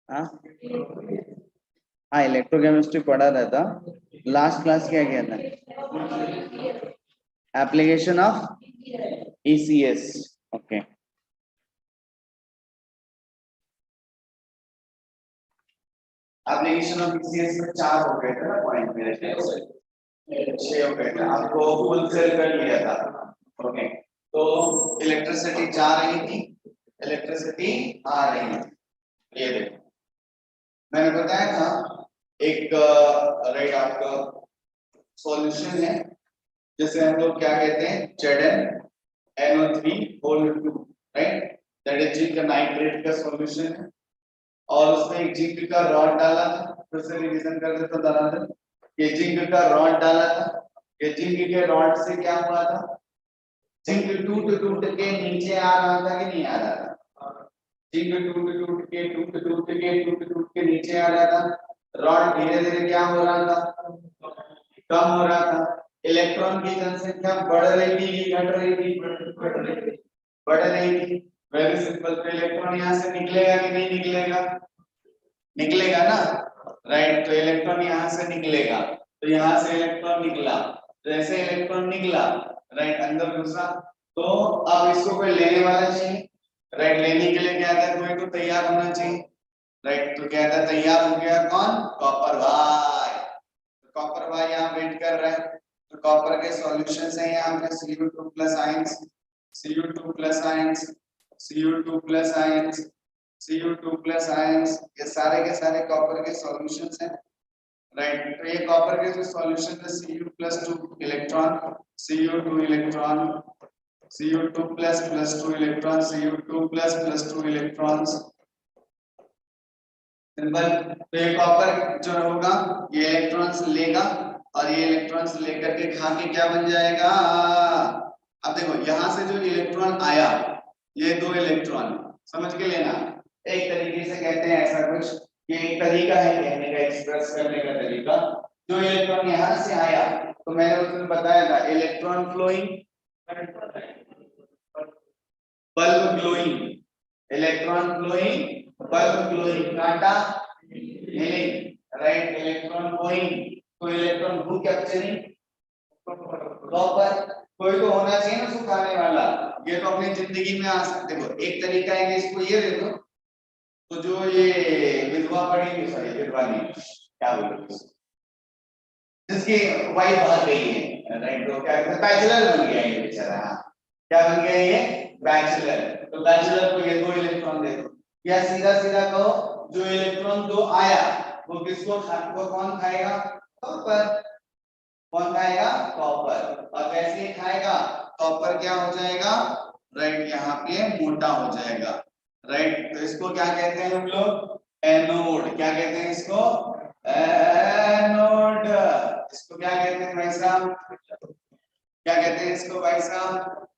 हाँ हाँ, इलेक्ट्रोकेमिस्ट्री पढ़ा रहता। लास्ट क्लास क्या किया था? Application of ECS। Okay, application of ECS में 4 हो गए थे ना पॉइंट, मेरे ख्याल से 6 हो गए थे, आपको फुल सेल कर लिया था। ओके, तो इलेक्ट्रिसिटी जा रही थी, इलेक्ट्रिसिटी आ रही थी। ये देखो मैंने बताया था एक राइट आपका सॉल्यूशन है, जैसे हम लोग क्या कहते हैं, ZnNO3 whole 2, right, that is zinc nitrate का सॉल्यूशन है। और उसमें एक जिंक का रॉड डाला था, फिर से रिवीजन कर देता हूं दरादर। ये जिंक का रॉड डाला था, ये जिंक के रॉड से क्या हुआ था, जिंक टूट टूट के नीचे आ रहा था कि नहीं आ रहा था? जिंक टूट टूट के नीचे आ रहा था। रॉड धीरे धीरे क्या हो रहा था, कम हो रहा था। इलेक्ट्रॉन की जनसंख्या बढ़ रही थी कि घट रही थी? बढ़ रही थी। वेरी सिंपल, तो इलेक्ट्रॉन यहाँ से निकलेगा कि नहीं निकलेगा? निकलेगा ना, राइट। तो इलेक्ट्रॉन यहाँ से निकलेगा, तो यहाँ से इलेक्ट्रॉन निकला, जैसे इलेक्ट्रॉन निकला राइट अंदर घुसा, तो अब इसको कोई लेने वाला चाहिए, राइट। लेने के लिए क्या था, कोई तो तैयार होना चाहिए, राइट। तो क्या था, तैयार हो गया कौन? कॉपर भाई। तो कॉपर भाई यहाँ वेट कर रहा है। तो कॉपर के सॉल्यूशंस हैं यहाँ पे Cu2 plus ions, Cu2 plus ions, Cu2 plus ions, Cu2 plus ions, ये सारे के सारे कॉपर के सॉल्यूशंस हैं, राइट। तो ये कॉपर के जो सॉल्यूशन है Cu+2 electron, Cu2 electron, Cu2 plus plus 2 electron, Cu2 plus plus 2 electrons, simple. तो ये कॉपर जो होगा ये इलेक्ट्रॉन्स लेगा, और ये इलेक्ट्रॉन्स लेकर के खा के क्या बन जाएगा? अब देखो यहां से जो इलेक्ट्रॉन आया, ये 2 इलेक्ट्रॉन समझ के लेना, एक तरीके से कहते हैं ऐसा कुछ, ये एक तरीका है कहने का, एक्सप्रेस करने का तरीका। जो इलेक्ट्रॉन यहां से आया, तो मैंने उसमें बताया था electron flowing, bulb glowing, electron flowing, bulb glowing, कांटा हीलिंग, राइट। इलेक्ट्रॉन गोइंग, तो इलेक्ट्रॉन हु कैप्चरिंग, कॉपर। कोई तो होना चाहिए ना सुखाने वाला, ये तो अपनी जिंदगी में आ सकते हो। एक तरीका है कि इसको ये दे दो, तो जो ये विधवा पड़ी, सॉरी विधवा नहीं, क्या बोलते हैं, जिसकी वाइफ भाग गई है, राइट, तो क्या कहते हैं, बैचलर बन गया ये बेचारा। क्या बन गया ये? बैचलर। तो बैचलर को ये 2 इलेक्ट्रॉन दे दो, या सीधा सीधा कहो जो इलेक्ट्रॉन 2 आया वो किसको वो कौन खाएगा? कॉपर। कौन खाएगा? कॉपर। और जैसे ही खाएगा कॉपर क्या हो जाएगा, राइट, यहाँ पे मोटा हो जाएगा, राइट। तो इसको क्या कहते हैं हम लोग? एनोड। क्या कहते हैं इसको? एनोड। इसको क्या कहते हैं भाई साहब? क्या कहते हैं इसको भाई साहब?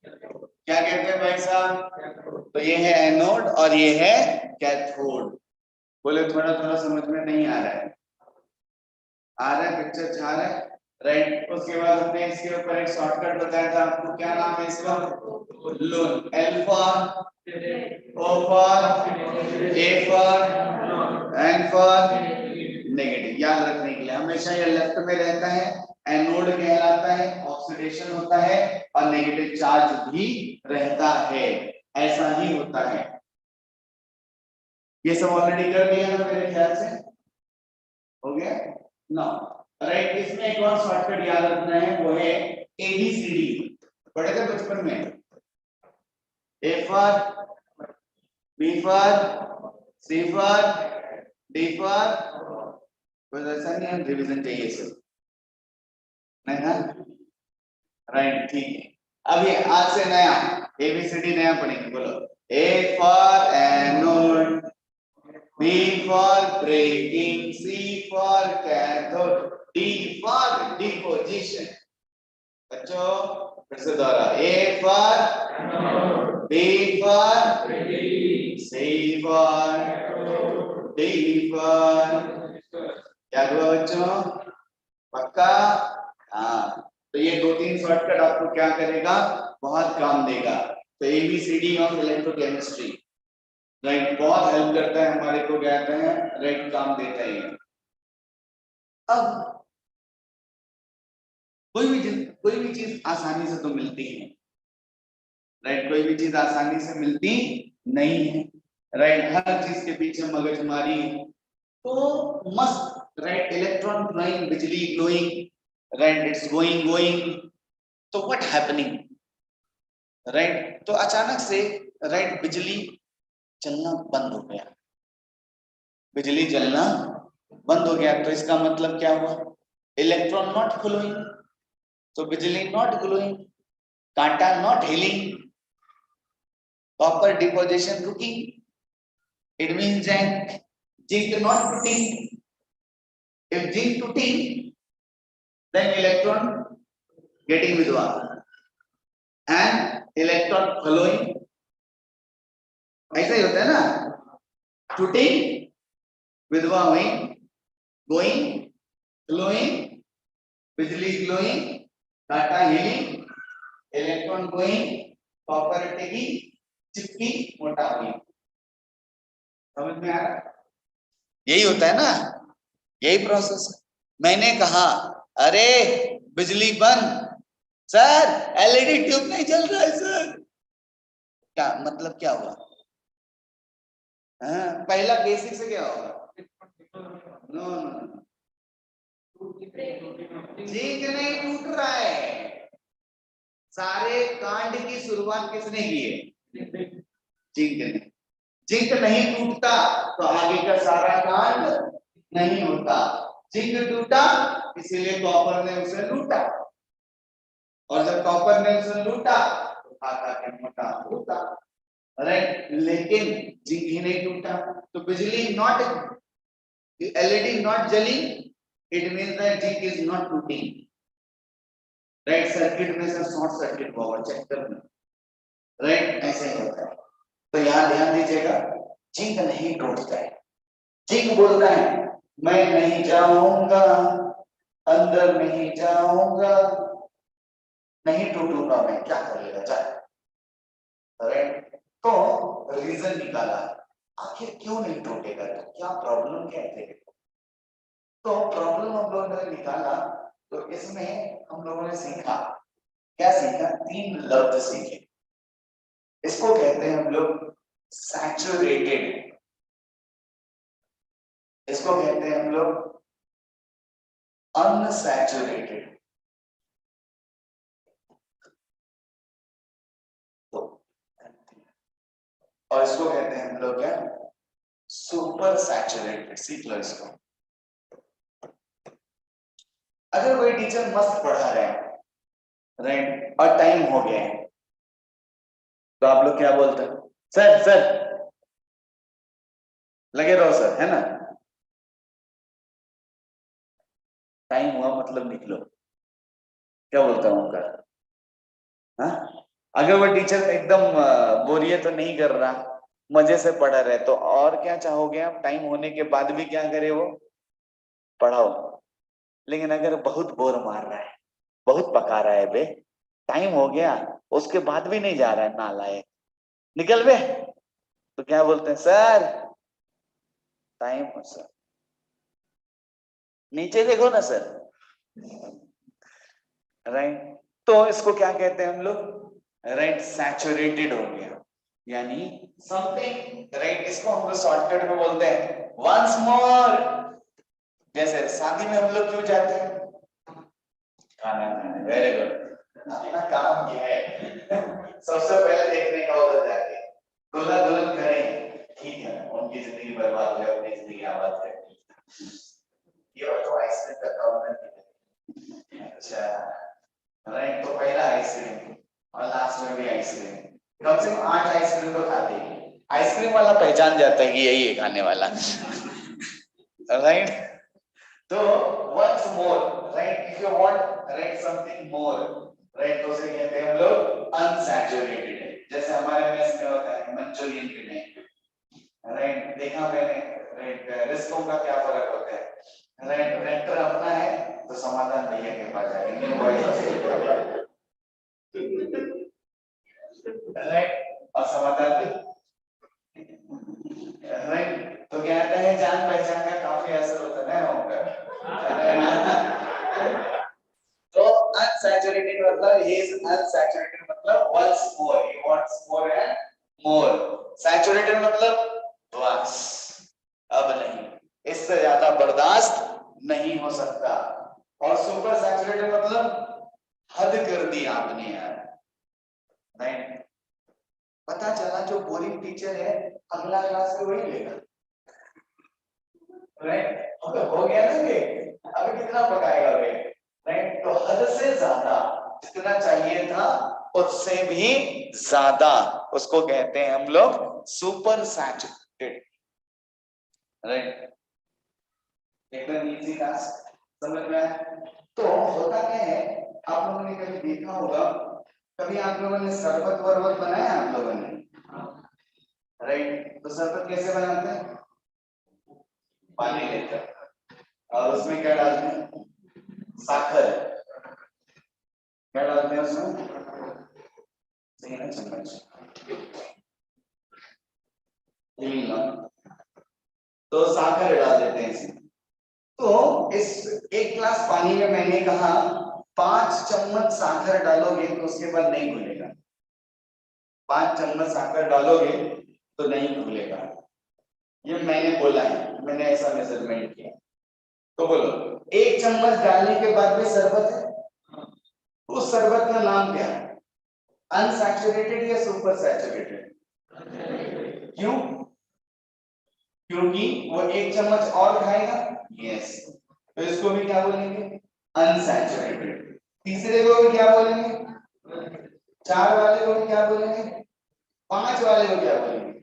क्या कहते हैं भाई साहब? तो ये है एनोड और ये है कैथोड। बोले थोड़ा थोड़ा समझ में नहीं आ रहा है? आ रहा है, पिक्चर छा रहा है, राइट। उसके बाद हमने इसके ऊपर एक शॉर्टकट बताया था आपको, क्या नाम है इसका? Lone. Alpha, O for, A for, N for negative. याद रखने के लिए हमेशा ये लेफ्ट में रहता है, एनोड कहलाता है, ऑक्सीडेशन होता है और नेगेटिव चार्ज भी रहता है, ऐसा ही होता है। ये सब ऑलरेडी कर लिया ना मेरे ख्याल से, हो गया ना, राइट। इसमें एक और शॉर्टकट याद रखना है, वो है ABCD। पढ़े थे बचपन में, A for, B for, C for, D for, कुछ ऐसा नहीं है, रिवीजन चाहिए सब, नहीं ना, राइट, ठीक है। अभी आज से नया ABCD नया पढ़ेंगे, बोलो। A for anode, B for breaking, C for cathode, D for deposition। बच्चों फिर से दोहरा, A for anode, B for breaking, C for cathode, D for, क्या हुआ बच्चों? पक्का? हाँ, तो ये 2-3 शॉर्टकट आपको क्या करेगा, बहुत काम देगा। तो ABCD ऑफ इलेक्ट्रोकेमिस्ट्री, राइट, बहुत हेल्प करता है हमारे को, कहते हैं राइट, काम देता ही है। अब कोई भी चीज आसानी से तो मिलती है, राइट, कोई भी चीज आसानी से मिलती नहीं है, राइट, हर चीज के पीछे मगजमारी। तो मस्त, राइट, इलेक्ट्रॉन फ्लोइंग, बिजली फ्लोइंग, राइट, इट्स गोइंग, तो व्हाट हैपनिंग, राइट, तो अचानक से राइट बिजली चलना बंद हो गया, बिजली चलना बंद हो गया, तो इसका मतलब क्या हुआ, इलेक्ट्रॉन नॉट फ्लोइंग, तो बिजली नॉट ग्लोइंग, कांटा नॉट हीलिंग, कॉपर डिपोजिशन रुकी, it means zinc not tooting, if zinc tooting then electron getting withdrawn and electron flowing, ऐसा ही होता है ना, टूटिंग, withdrawing, going, flowing, बिजली glowing, data healing, electron going, copper टेकी, चिपकी, मोटा हुई। समझ में आ रहा है? यही होता है ना, यही प्रोसेस। मैंने कहा अरे बिजली बंद, सर एलईडी ट्यूब नहीं जल रहा है सर, क्या मतलब, क्या हुआ? पहला बेसिक से क्या होगा? नो नो, जिंक नहीं टूट रहा है, सारे कांड की शुरुआत किसने की है? जिंक ने। जिंक नहीं टूटता तो आगे का सारा कांड नहीं होता, जिंक टूटा इसीलिए कॉपर ने उसे लूटा, और जब कॉपर ने उसे लूटा तो खाता के मोटा होता, राइट, लेकिन जिंक ही नहीं टूटा, तो बिजली नॉट, एलईडी नॉट जली, it means that zinc is not tooting, right, circuit में से शॉर्ट सर्किट पावर चेक करना, राइट, ऐसे ही होता है। तो यहाँ ध्यान दीजिएगा, जिंक नहीं टूटता है, जिंक बोलता है मैं नहीं जाऊंगा, अंदर नहीं जाऊंगा, नहीं टूटूंगा मैं, क्या करेगा जाए, राइट। तो रीजन निकाला, आखिर क्यों नहीं टूटेगा, तो क्या प्रॉब्लम क्या है, तो प्रॉब्लम हम लोगों ने निकाला, तो इसमें हम लोगों ने सीखा, क्या सीखा, 3 लफ्ज सीखे। इसको कहते हैं हम लोग सैचुरेटेड, इसको कहते हैं हम लोग अनसैचुरेटेड, और इसको कहते हैं हम लोग क्या, सुपर सैचुरेटेड। सीख लो इसको। अगर कोई टीचर मस्त पढ़ा रहे हैं, राइट, और टाइम हो गया है, तो आप लोग क्या बोलते हैं, सर सर लगे रहो सर, है ना, टाइम हुआ मतलब निकलो, क्या बोलता हूं उनका, हाँ? अगर वो टीचर एकदम बोरियत तो नहीं कर रहा, मजे से पढ़ा रहे, तो और क्या चाहोगे आप, टाइम होने के बाद भी क्या करे वो, पढ़ाओ। लेकिन अगर बहुत बोर मार रहा है, बहुत पका रहा है बे, टाइम हो गया उसके बाद भी नहीं जा रहा है, नालायक, निकल बे, तो क्या बोलते हैं, सर टाइम हो सर, नीचे देखो ना सर, राइट। तो इसको क्या कहते हैं हम लोग, राइट, सैचुरेटेड हो गया, यानी समथिंग, राइट, इसको हम लोग शॉर्टकट में बोलते हैं वंस मोर। जैसे शादी में हम लोग क्यों जाते हैं, खाना खाने, वेरी गुड, अपना काम क्या है सबसे पहले देखने का उधर जाके, दूल्हा दुल्हन करें, ठीक है, उनकी जिंदगी बर्बाद हो, अपनी जिंदगी आबाद करें, ये तो आइसक्रीम का काम है, अच्छा, राइट, तो पहला आइसक्रीम और लास्ट में भी आइसक्रीम, कम से कम 8 आइसक्रीम तो खाते हैं, आइसक्रीम वाला पहचान जाता है कि यही है खाने वाला, राइट। तो once more, right, if you want, right, something more, right, तो उसे कहते हैं हम लोग unsaturated है, जैसे हमारे मेस में होता है मंचूरियन के लिए, राइट, देखा मैंने, राइट, रिश्तों का क्या फर्क होता है, राइट, रेक्टर अपना है तो समाधान भैया के पास जाएंगे, राइट, और समाधान बस अब नहीं, इससे ज्यादा बर्दाश्त नहीं हो सकता। और सुपर सैचुरेटेड मतलब हद कर दी आपने यार, नहीं पता चला जो बोरिंग टीचर है अगला क्लास में वही लेगा, राइट? हो गया ना कि अभी कितना पकाएगा वे, राइट? तो हद से ज्यादा जितना चाहिए था उससे भी ज्यादा, उसको कहते हैं हम लोग सुपर सैचुरेटेड, राइट? एकदम इजी टास्क, समझ में आया? तो होता क्या है, आप लोगों ने कभी देखा होगा, कभी आप लोगों ने शरबत वरबत बनाया आप लोगों ने, राइट? तो शरबत कैसे बनाते हैं? पानी लेकर और उसमें क्या डालते हैं? साखर। क्या डालते हैं उसमें? सही ना, चम्मच तो साखर डाल देते हैं इसमें। तो इस एक गिलास पानी में मैंने कहा 5 चम्मच साखर डालोगे तो उसके बाद नहीं घुलेगा, 5 चम्मच साखर डालोगे तो नहीं घुलेगा, ये मैंने बोला है, मैंने ऐसा मेजरमेंट किया। तो बोलो 1 चम्मच डालने के बाद भी शरबत है, उस शरबत का नाम क्या है? अनसैचुरेटेड या सुपर सैचुरेटेड? क्यों? क्योंकि वो 1 चम्मच और खाएगा, यस, तो इसको भी क्या बोलेंगे? अनसैचुरेटेड। तीसरे को भी क्या बोलेंगे? 4 वाले को भी क्या बोलेंगे? 5 वाले को क्या बोलेंगे?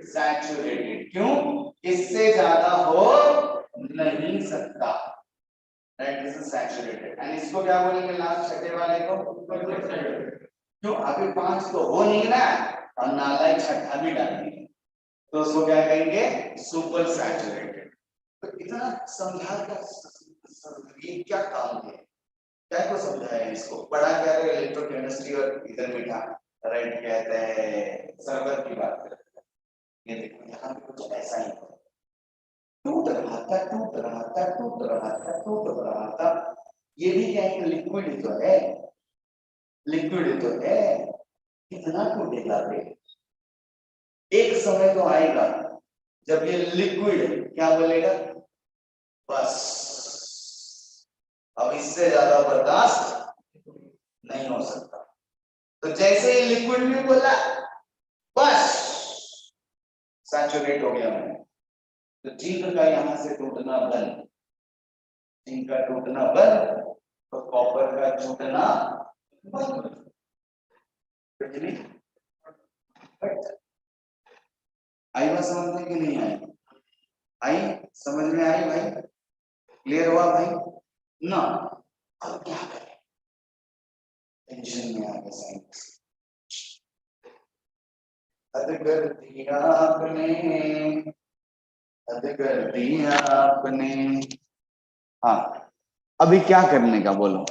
सैचुरेटेड। क्यों? इससे ज्यादा हो नहीं सकता, right? This is saturated. And इसको क्या बोलेंगे लास्ट छठे वाले को? क्यों? अभी 5 तो हो नहीं रहा और नालायक छठा भी डाल दिया, तो उसको क्या कहेंगे? Super saturated. तो इतना समझा कर ये क्या काम है, क्या को समझाया इसको? पढ़ा क्या है? इलेक्ट्रोकेमिस्ट्री और इधर मीठा, राइट? कहते हैं शरबत की बात करते हैं। ये देखो यहाँ पे कुछ ऐसा ही टूट रहा था, टूट रहा था, टूट रहा था, टूट रहा था। ये भी क्या है? लिक्विड ही तो है, लिक्विड ही तो है, कितना टूटेगा रे? एक समय तो आएगा जब ये लिक्विड क्या बोलेगा? बस अब इससे ज्यादा बर्दाश्त नहीं हो सकता। तो जैसे ही लिक्विड में बोला बस सैचुरेट हो गया मैं, तो जिंक का यहां से टूटना बंद, जिंक का टूटना बंद, तो कॉपर का टूटना बंद। आई बात समझ में कि नहीं आई? आई समझ में आई भाई? क्लियर हुआ भाई ना? अब क्या करें, टेंशन में आ गया साइंस। हद कर दिया आपने, हद कर दिया आपने। हाँ, अभी क्या करने का बोलो,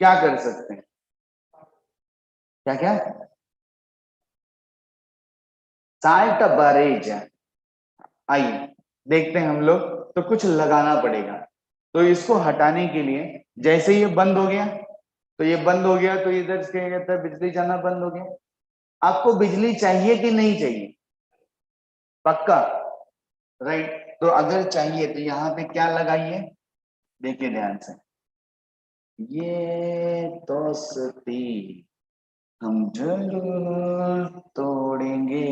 क्या कर सकते हैं? क्या क्या? साल्ट बरेज, आइए देखते हैं हम लोग। तो कुछ लगाना पड़ेगा, तो इसको हटाने के लिए जैसे ये बंद हो गया, तो ये बंद हो गया, तो इधर क्या कहता है, बिजली जाना बंद हो गया। आपको बिजली चाहिए कि नहीं चाहिए? पक्का, राइट? तो अगर चाहिए तो यहाँ पे क्या लगाइए, देखिए ध्यान से, ये दोस्ती हम जरूर तोड़ेंगे,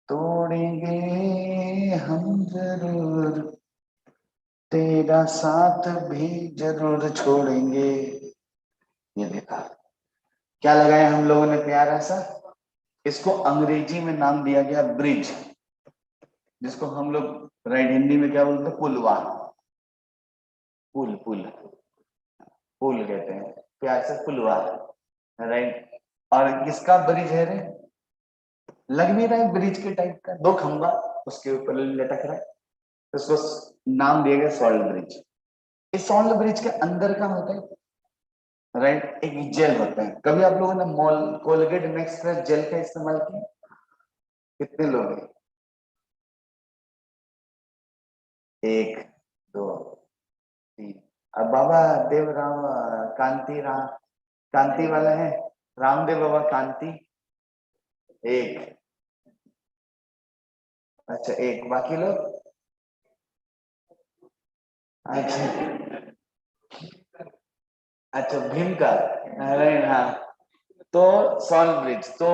तोड़ेंगे हम जरूर, तेरा साथ भी जरूर छोड़ेंगे। ये देखा, क्या लगाया हम लोगों ने प्यारा सा, इसको अंग्रेजी में नाम दिया गया ब्रिज, जिसको हम लोग राइट हिंदी में क्या बोलते हैं? पुलवा, पुल पुल पुल कहते हैं प्यार से, पुलवा, राइट? और किसका ब्रिज है रे? लग नहीं रहा है ब्रिज के टाइप का, 2 खंबा उसके ऊपर लटक रहा है, उसको नाम दिया गया सॉल्ट ब्रिज। इस सॉल्ट ब्रिज के अंदर का होता है, राइट, एक जेल होता है। कभी आप लोगों ने mall Colgate max fresh gel का इस्तेमाल किया? कितने लोग हैं? 1 2 3। अब बाबा देव राम कांति राम, कांति वाला है, रामदेव बाबा कांति, एक, अच्छा एक, बाकी लोग? अच्छा अच्छा भीम का, अरे हाँ। तो सॉल्ट ब्रिज, तो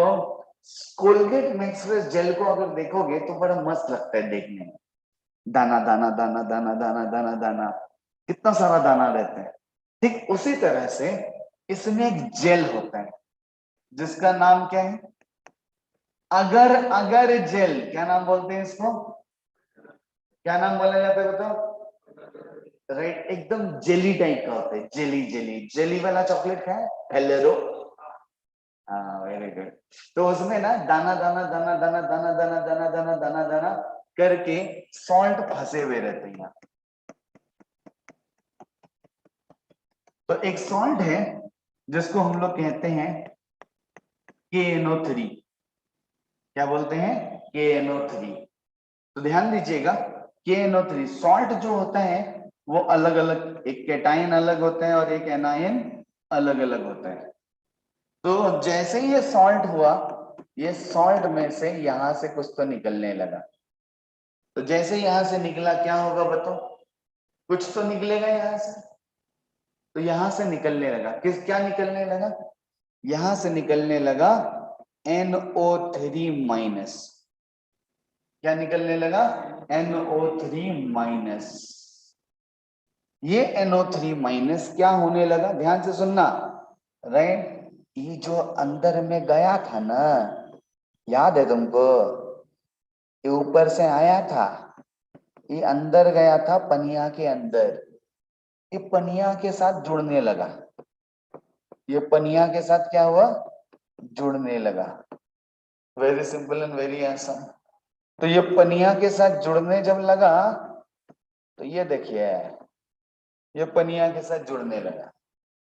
कोलगेट मैक्स फ्रेश जेल को अगर देखोगे तो बड़ा मस्त लगता है देखने में, दाना दाना दाना दाना दाना दाना दाना, कितना सारा दाना रहता है। ठीक उसी तरह से इसमें एक जेल होता है जिसका नाम क्या है, अगर अगर जेल, क्या नाम बोलते हैं इसको, क्या नाम बोला जाता है बताओ? राइट, एकदम जेली टाइप का होता है, जेली जेली जेली वाला चॉकलेट है हेलेरो। हाँ वेरी गुड। तो उसमें ना दाना दाना दाना दाना दाना दाना दाना दाना दाना दाना करके सॉल्ट फंसे हुए रहते हैं। तो एक सॉल्ट है जिसको हम लोग कहते हैं KNO3, क्या बोलते हैं, KNO3। तो ध्यान दीजिएगा, KNO3 सॉल्ट जो होता है वो अलग अलग, एक कैटायन अलग होता है और एक एनायन अलग अलग होता है। तो जैसे ही ये सॉल्ट हुआ, ये सॉल्ट में से यहां से कुछ तो निकलने लगा। तो जैसे यहां से निकला क्या होगा बताओ, कुछ तो निकलेगा यहां से। तो यहां से निकलने लगा, किस, क्या निकलने लगा, यहां से निकलने लगा NO3 माइनस। क्या निकलने लगा, NO3 माइनस। ये NO3 माइनस क्या होने लगा, ध्यान से सुनना, राइट। ये जो अंदर में गया था ना, याद है तुमको, ये ऊपर से आया था, ये अंदर गया था पनिया के अंदर, ये पनिया के साथ जुड़ने लगा, ये पनिया के साथ क्या हुआ, जुड़ने लगा। वेरी सिंपल एंड वेरी आसान। तो ये पनिया के साथ जुड़ने जब लगा, तो ये देखिए, ये पनिया के साथ जुड़ने लगा।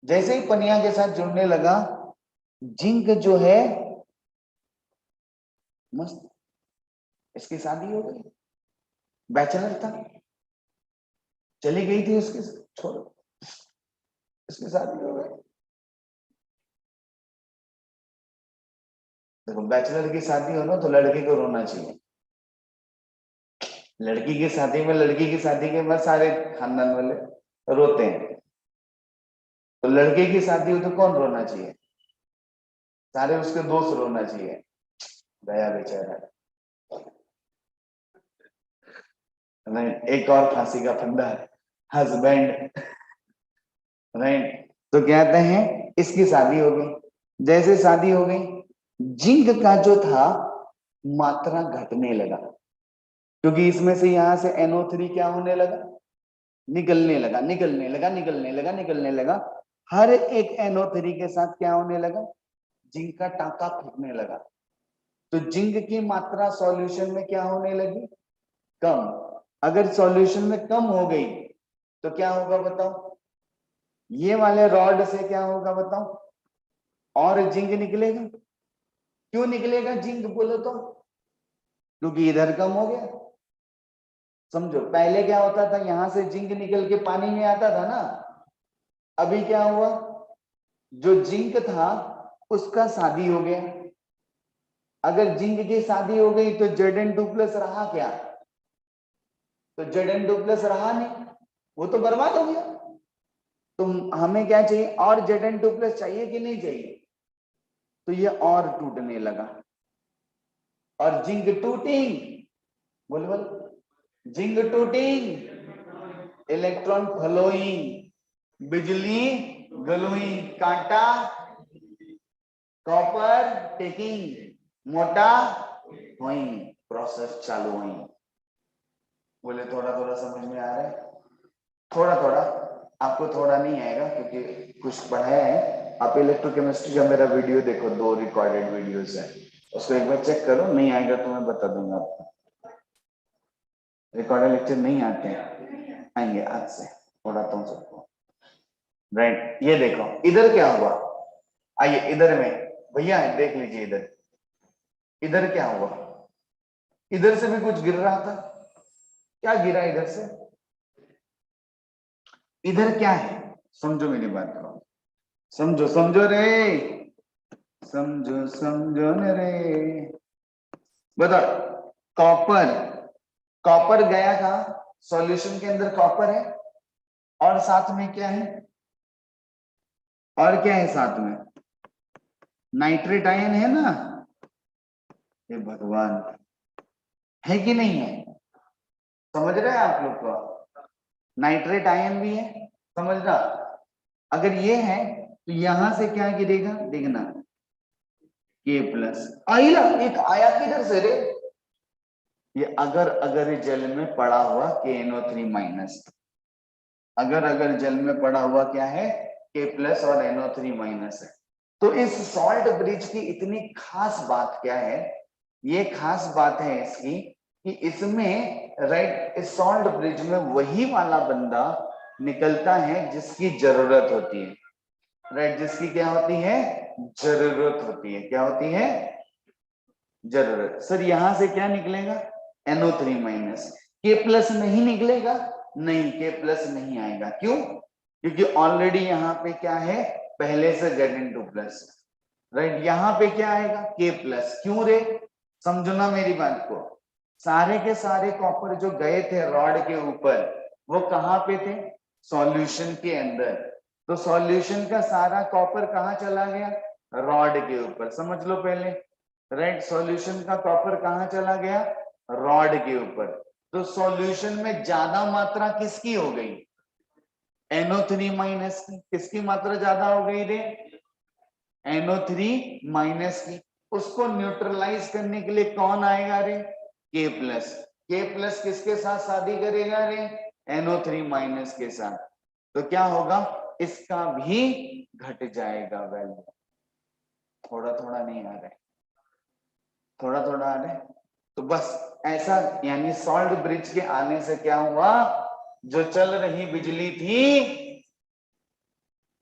जैसे ही पनिया के साथ जुड़ने लगा, जिंक जो है, मस्त, इसकी शादी हो गई, बैचलर था, चली गई थी उसके, छोड़ो, इसकी शादी हो गई। देखो बैचलर की शादी हो ना तो लड़की को रोना चाहिए, लड़की की शादी में, लड़की की शादी के बाद सारे खानदान वाले रोते हैं, तो लड़के की शादी हो तो कौन रोना चाहिए, सारे उसके दोस्त रोना चाहिए, गया बेचारा। नहीं, एक और फांसी का फंदा, हस्बैंड, राइट। तो कहते हैं इसकी शादी हो गई, जैसे शादी हो गई, जिंक का जो था मात्रा घटने लगा, क्योंकि इसमें से यहां से NO3 क्या होने लगा, निकलने लगा निकलने लगा निकलने लगा निकलने लगा। हर एक NO3 के साथ क्या होने लगा, जिंक का टांका फूटने लगा। तो जिंक की मात्रा सॉल्यूशन में क्या होने लगी, कम। अगर सॉल्यूशन में कम हो गई तो क्या होगा बताओ, ये वाले रॉड से क्या होगा बताओ, और जिंक निकलेगा। क्यों निकलेगा जिंक बोलो तो, क्योंकि इधर कम हो गया। समझो, पहले क्या होता था, यहां से जिंक निकल के पानी में आता था ना, अभी क्या हुआ, जो जिंक था उसका शादी हो गया। अगर जिंक की शादी हो गई तो Zn2 प्लस रहा क्या, तो Zn2 प्लस रहा नहीं, वो तो बर्बाद हो गया। तो हमें क्या चाहिए, और Zn2 प्लस चाहिए कि नहीं चाहिए, तो ये और टूटने लगा, और जिंक टूटिंग, बोल बोल, जिंक टूटिंग, इलेक्ट्रॉन फ्लोइंग, बिजली ग्लोइंग, कांटा कॉपर टेकिंग, मोटा हुई, प्रोसेस चालू हुई। बोले थोड़ा थोड़ा समझ में आ रहा है, थोड़ा थोड़ा, आपको थोड़ा नहीं आएगा क्योंकि कुछ पढ़ाया है। आप इलेक्ट्रोकेमिस्ट्री का मेरा वीडियो देखो, 2 रिकॉर्डेड वीडियोस है, उसको एक बार चेक करो, नहीं आएगा तो मैं बता दूंगा आपको। रिकॉर्डेड लेक्चर नहीं आते हैं, आएंगे आज से, थोड़ा तुम सबको, राइट। ये देखो इधर क्या हुआ, आइए इधर में, भैया देख लीजिए इधर, इधर क्या हुआ, इधर से भी कुछ गिर रहा था, क्या गिरा इधर से, इधर क्या है, समझो मेरी बात को, समझो समझो रे, समझो समझो न रे। बताओ, कॉपर, कॉपर गया था सॉल्यूशन के अंदर, कॉपर है और साथ में क्या है, और क्या है साथ में, नाइट्रेट आयन है ना। हे भगवान, है कि नहीं है? समझ रहे हैं आप लोग को? नाइट्रेट आयन भी है, समझना। अगर ये है तो यहां से क्या गिरेगा, देखना, के प्लस। आइला एक आया किधर से रे? ये अगर जल में पड़ा हुआ KNO3 माइनस, अगर जल में पड़ा हुआ क्या है, K प्लस और NO3 माइनस है। तो इस सॉल्ट ब्रिज की इतनी खास बात क्या है? ये खास बात है इसकी कि इसमें राइट, इस सॉल्ट ब्रिज में वही वाला बंदा निकलता है जिसकी जरूरत होती है, राइट, जिसकी क्या होती है, जरूरत होती है। क्या होती है? जरूरत। सर यहां से क्या निकलेगा, NO3 माइनस। K प्लस नहीं निकलेगा, नहीं, K प्लस नहीं आएगा। क्यों? क्योंकि ऑलरेडी यहाँ पे क्या है, पहले से Z प्लस, राइट। यहाँ पे क्या आएगा, K प्लस। क्यों रे? समझना मेरी बात को। सारे के सारे कॉपर जो गए थे रॉड के ऊपर, वो कहाँ पे थे, सॉल्यूशन के अंदर। तो सॉल्यूशन का सारा कॉपर कहाँ चला गया, रॉड के ऊपर। समझ लो पहले, राइट, सॉल्यूशन का कॉपर कहाँ चला गया, रॉड के ऊपर। तो सॉल्यूशन में ज्यादा मात्रा किसकी हो गई, NO3 माइनस की। किसकी मात्रा ज्यादा हो गई रे, NO3 माइनस की। उसको न्यूट्रलाइज करने के लिए कौन आएगा रे, K प्लस। K प्लस किसके साथ शादी करेगा रे, NO3 माइनस के साथ। तो क्या होगा, इसका भी घट जाएगा वैल्यू। थोड़ा थोड़ा नहीं आ रहा है, थोड़ा थोड़ा आ रहा है। तो बस ऐसा, यानी सॉल्ट ब्रिज के आने से क्या हुआ, जो चल रही बिजली थी,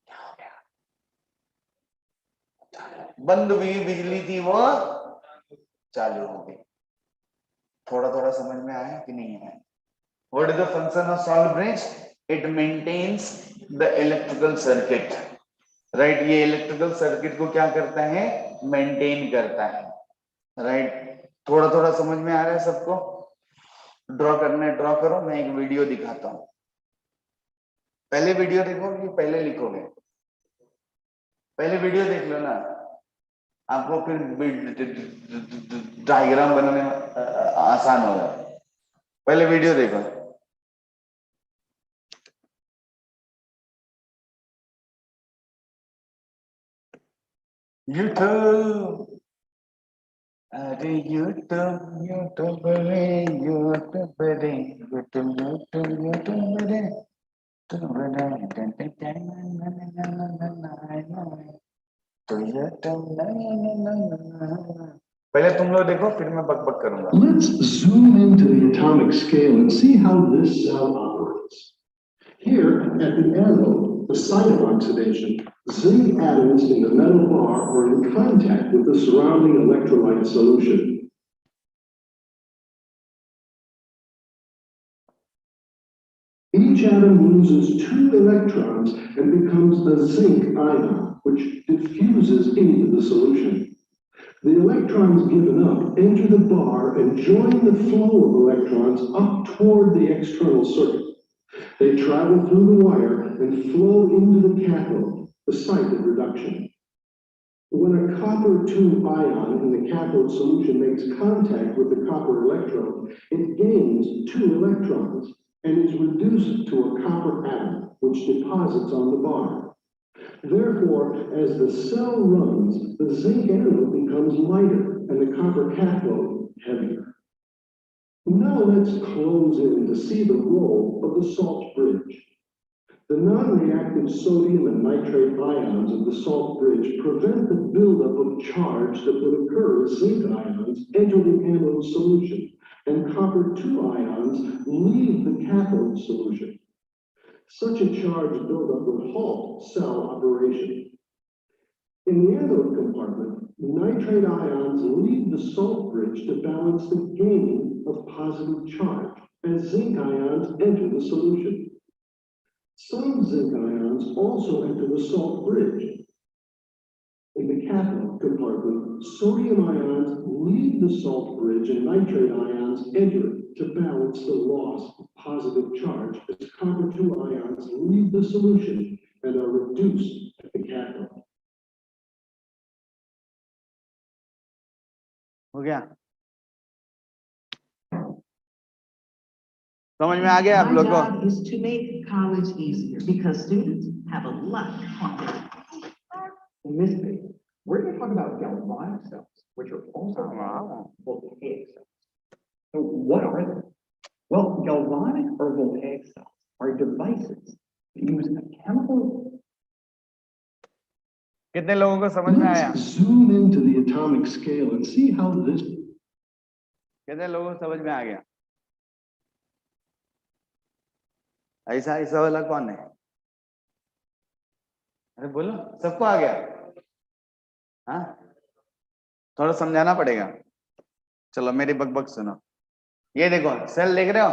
क्या हो गया, बंद हुई बिजली थी वो चालू हो गई। थोड़ा थोड़ा समझ में आया कि नहीं आया? What is the function of salt bridge? It maintains the electrical circuit. Right? ये इलेक्ट्रिकल सर्किट को क्या करता है, मेंटेन करता है। राइट? थोड़ा थोड़ा समझ में आ रहा है सबको? ड्रॉ करना है ड्रॉ करो, मैं एक वीडियो दिखाता हूँ। पहले वीडियो देखोगे कि पहले लिखोगे? पहले वीडियो देख लो ना, आपको फिर डायग्राम बनाने में आसान होगा। पहले वीडियो देखो। यूट्यूब, अरे यूट्यूब यूट्यूब रे, यूट्यूब रे, यूट्यूब यूट्यूब यूट्यूब रे, पहले तुम लोग देखो, फिर मैं बक बक करूंगा। Let's zoom into the atomic scale and see how this cell operates. Here at the anode, the site of oxidation, zinc atoms in the metal bar are in contact with the surrounding electrolyte solution. Each atom loses 2 electrons and becomes a zinc ion, which diffuses into the solution. The electrons given up enter the bar and join the flow of electrons up toward the external circuit. They travel through the wire and flow into the cathode, the site of reduction. When a copper-2 ion in the cathode solution makes contact with the copper electrode, it gains 2 electrons and is reduced to a copper atom, which deposits on the bar. Therefore, as the cell runs, the zinc anode becomes lighter and the copper cathode heavier. Now let's close in to see the role of the salt bridge. The non-reactive sodium and nitrate ions of the salt bridge prevent the buildup of charge that would occur as zinc ions enter the anode solution and copper-2 ions leave the cathode solution. Such a charge buildup would halt cell operation. In the anode compartment, nitrate ions leave the salt bridge to balance the gain of positive charge as zinc ions enter the solution. Some zinc ions also enter the salt bridge. In the cathode compartment, sodium ions leave the salt bridge and nitrate ions enter it to balance the loss of positive charge as copper 2 ions leave the solution and are reduced at the cathode. हो गया? समझ में आ गया आप My लोग को? job is to make college easier because students have a lot on their minds. In this case, we're going to talk about galvanic cells, which are also Wow. voltaic cells. So what are they? Well, galvanic or voltaic cells are devices that use a chemical. कितने लोगों को समझ में आया? Let's zoom into the atomic scale and see how this. कितने लोगों को समझ में आ गया? ऐसा वाला कौन है? अरे बोलो, सबको आ गया? हाँ, थोड़ा समझाना पड़ेगा। चलो मेरी बकबक सुनो। ये देखो, सेल देख रहे हो?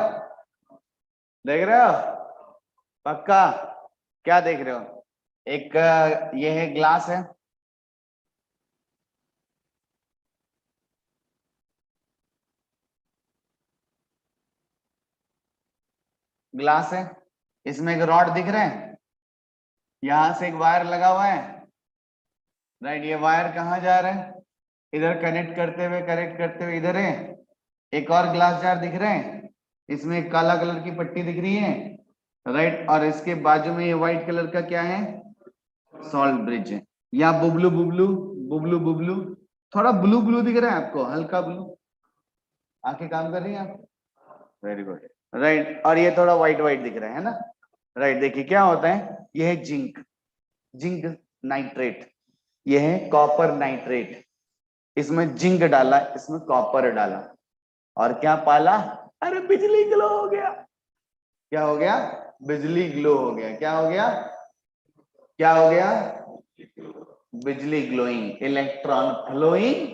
देख रहे हो? पक्का? क्या देख रहे हो? एक ये है ग्लास है, ग्लास है, इसमें एक रॉड दिख रहे हैं, यहां से एक वायर लगा हुआ है, राइट? ये वायर कहाँ जा रहा है? इधर कनेक्ट करते हुए इधर है। एक और ग्लास जार दिख रहे हैं, इसमें एक काला कलर की पट्टी दिख रही है, राइट? और इसके बाजू में ये व्हाइट कलर का क्या है? सॉल्ट ब्रिज है। यहाँ बुबलू बुबलू बुबलू बुबलू, थोड़ा ब्लू ब्लू दिख रहा है आपको, हल्का ब्लू। आंखें काम कर रही हैं आप? Very good, right? और ये थोड़ा व्हाइट व्हाइट दिख रहा है ना, राइट? देखिए क्या होता है, ये है जिंक, जिंक नाइट्रेट, ये है कॉपर नाइट्रेट। इसमें जिंक डाला, इसमें कॉपर डाला, और क्या पाला? अरे बिजली ग्लो हो गया। क्या हो गया? बिजली ग्लो हो गया। क्या हो गया? क्या हो गया? बिजली ग्लोइंग, इलेक्ट्रॉन फ्लोइंग,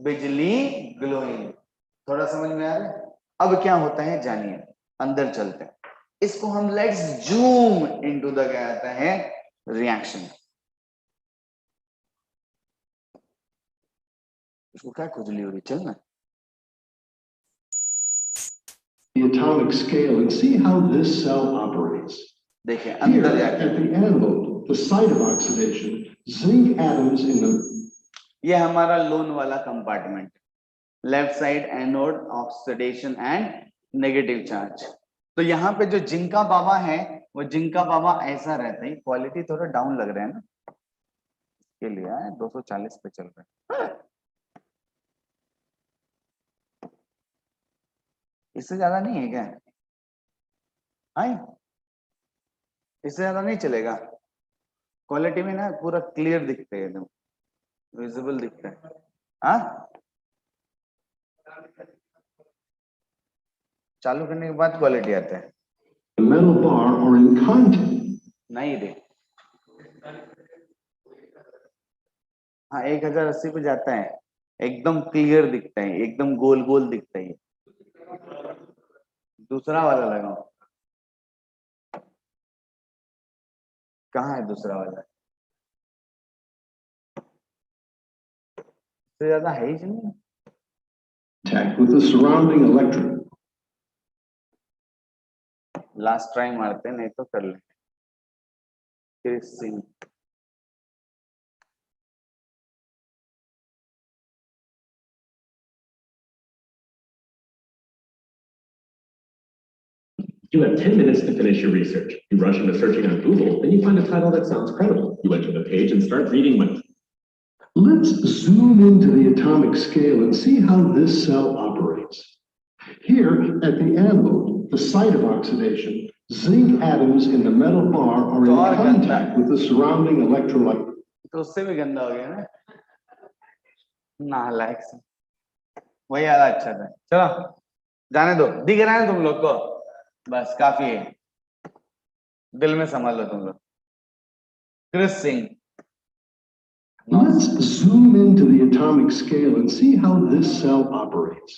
बिजली ग्लोइंग। थोड़ा समझ में आ रहा है? अब क्या होता है जानिए, अंदर चलते हैं। इसको हम लेट्स जूम इनटू द क्या आता है रिएक्शन। इसको क्या खुजली हो रही, चलना। The atomic scale and see how this cell operates. देखिए Here अंदर at जाके, the anode, the site of oxidation, zinc atoms in the. ये हमारा लोन वाला compartment, left side anode, oxidation and negative charge. तो यहाँ पे जो जिंका बाबा है, वो जिंका बाबा ऐसा रहता है। क्वालिटी थोड़ा डाउन लग रहा है ना, के लिए 240 पे चल रहा है, इससे ज्यादा नहीं है क्या? आई, इससे ज्यादा नहीं चलेगा। क्वालिटी में ना पूरा क्लियर दिखता है, एकदम विजिबल दिखता है। हाँ, चालू करने के बाद क्वालिटी आता है। Metal bar or in contact. नहीं रे, हाँ 1080 पे जाता है, एकदम क्लियर दिखता है, एकदम गोल गोल दिखता है। दूसरा वाला लगाओ, कहाँ है दूसरा वाला? इससे ज्यादा है ही नहीं। Contact with the surrounding electrode. Last try मारते हैं, नहीं तो कर लेंगे। क्रिसिंग, You have 10 minutes to finish your research. You rush into searching on Google, then you find a title that sounds credible. You enter the page and start reading what. Let's zoom into the atomic scale and see how this cell operates. Here at the anode, the site of oxidation, zinc atoms in the metal bar are in contact with the surrounding electrolyte. तो उससे भी गंदा हो गया ना, नालायक से। वही ज्यादा अच्छा था। चलो जाने दो, दिख रहा है तुम लोग को, बस काफी है, दिल में समझ लो तुम लोग। Chris Singh, Let's zoom into the atomic scale and see how this cell operates.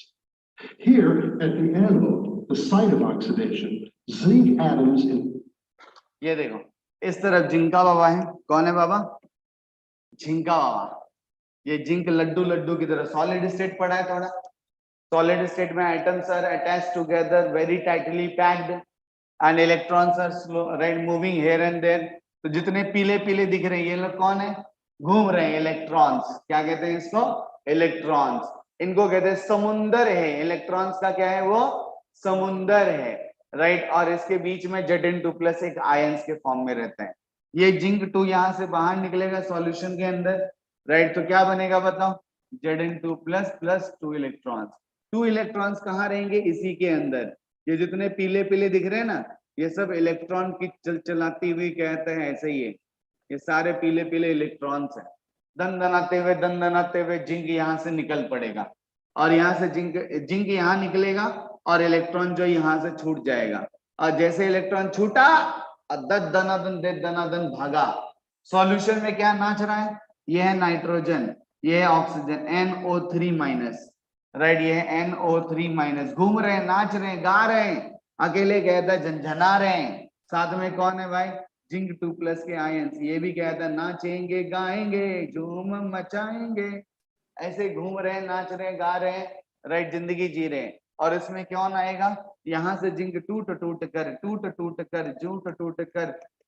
Here at the anode, the site of oxidation, zinc atoms in. ये देखो इस तरफ जिंका बाबा है। कौन है बाबा? झिंका बाबा। ये जिंक लड्डू लड्डू की तरह सॉलिड स्टेट पढ़ा है थोड़ा। सॉलिड स्टेट में atoms are attached together very tightly packed and electrons are right moving here and there. तो जितने पीले पीले दिख रहे हैं ये लोग कौन है, घूम रहे हैं इलेक्ट्रॉन्स। क्या कहते हैं इसको, इलेक्ट्रॉन्स। इनको कहते हैं समुंदर है, इलेक्ट्रॉन्स का क्या है वो, समुंदर है राइट। और इसके बीच में Zn2+ एक आयंस के फॉर्म में रहता है। ये जिंक 2 यहाँ से बाहर निकलेगा सॉल्यूशन के अंदर राइट। तो क्या बनेगा बताओ, Zn2+ प्लस 2 इलेक्ट्रॉन्स। 2 इलेक्ट्रॉन्स कहाँ रहेंगे, इसी के अंदर। ये जितने पीले पीले दिख रहे हैं ना, ये सब इलेक्ट्रॉन की चलाती हुई कहते हैं, ऐसे ही है। ये सारे पीले पीले इलेक्ट्रॉन्स हैं। दन दनाते हुए जिंक यहाँ से निकल पड़ेगा और यहाँ से जिंक यहाँ निकलेगा और इलेक्ट्रॉन जो यहाँ से छूट जाएगा। और जैसे इलेक्ट्रॉन छूटा और दनादन भागा। सॉल्यूशन में क्या नाच रहा है, ये है नाइट्रोजन, ये है ऑक्सीजन NO3- राइट। ये है NO3-, घूम रहे हैं, नाच रहे हैं, गा रहे हैं, अकेले कहता है झंझना रहे हैं। साथ में कौन है भाई, जिंक 2+ के आयंस। ये भी कहता है नाचेंगे गाएंगे झूम मचाएंगे। ऐसे घूम रहे हैं, नाच रहे हैं, गा रहे हैं राइट, जिंदगी जी रहे हैं। और इसमें कौन आएगा, यहाँ से जिंक टूट टूट कर जूट टूट कर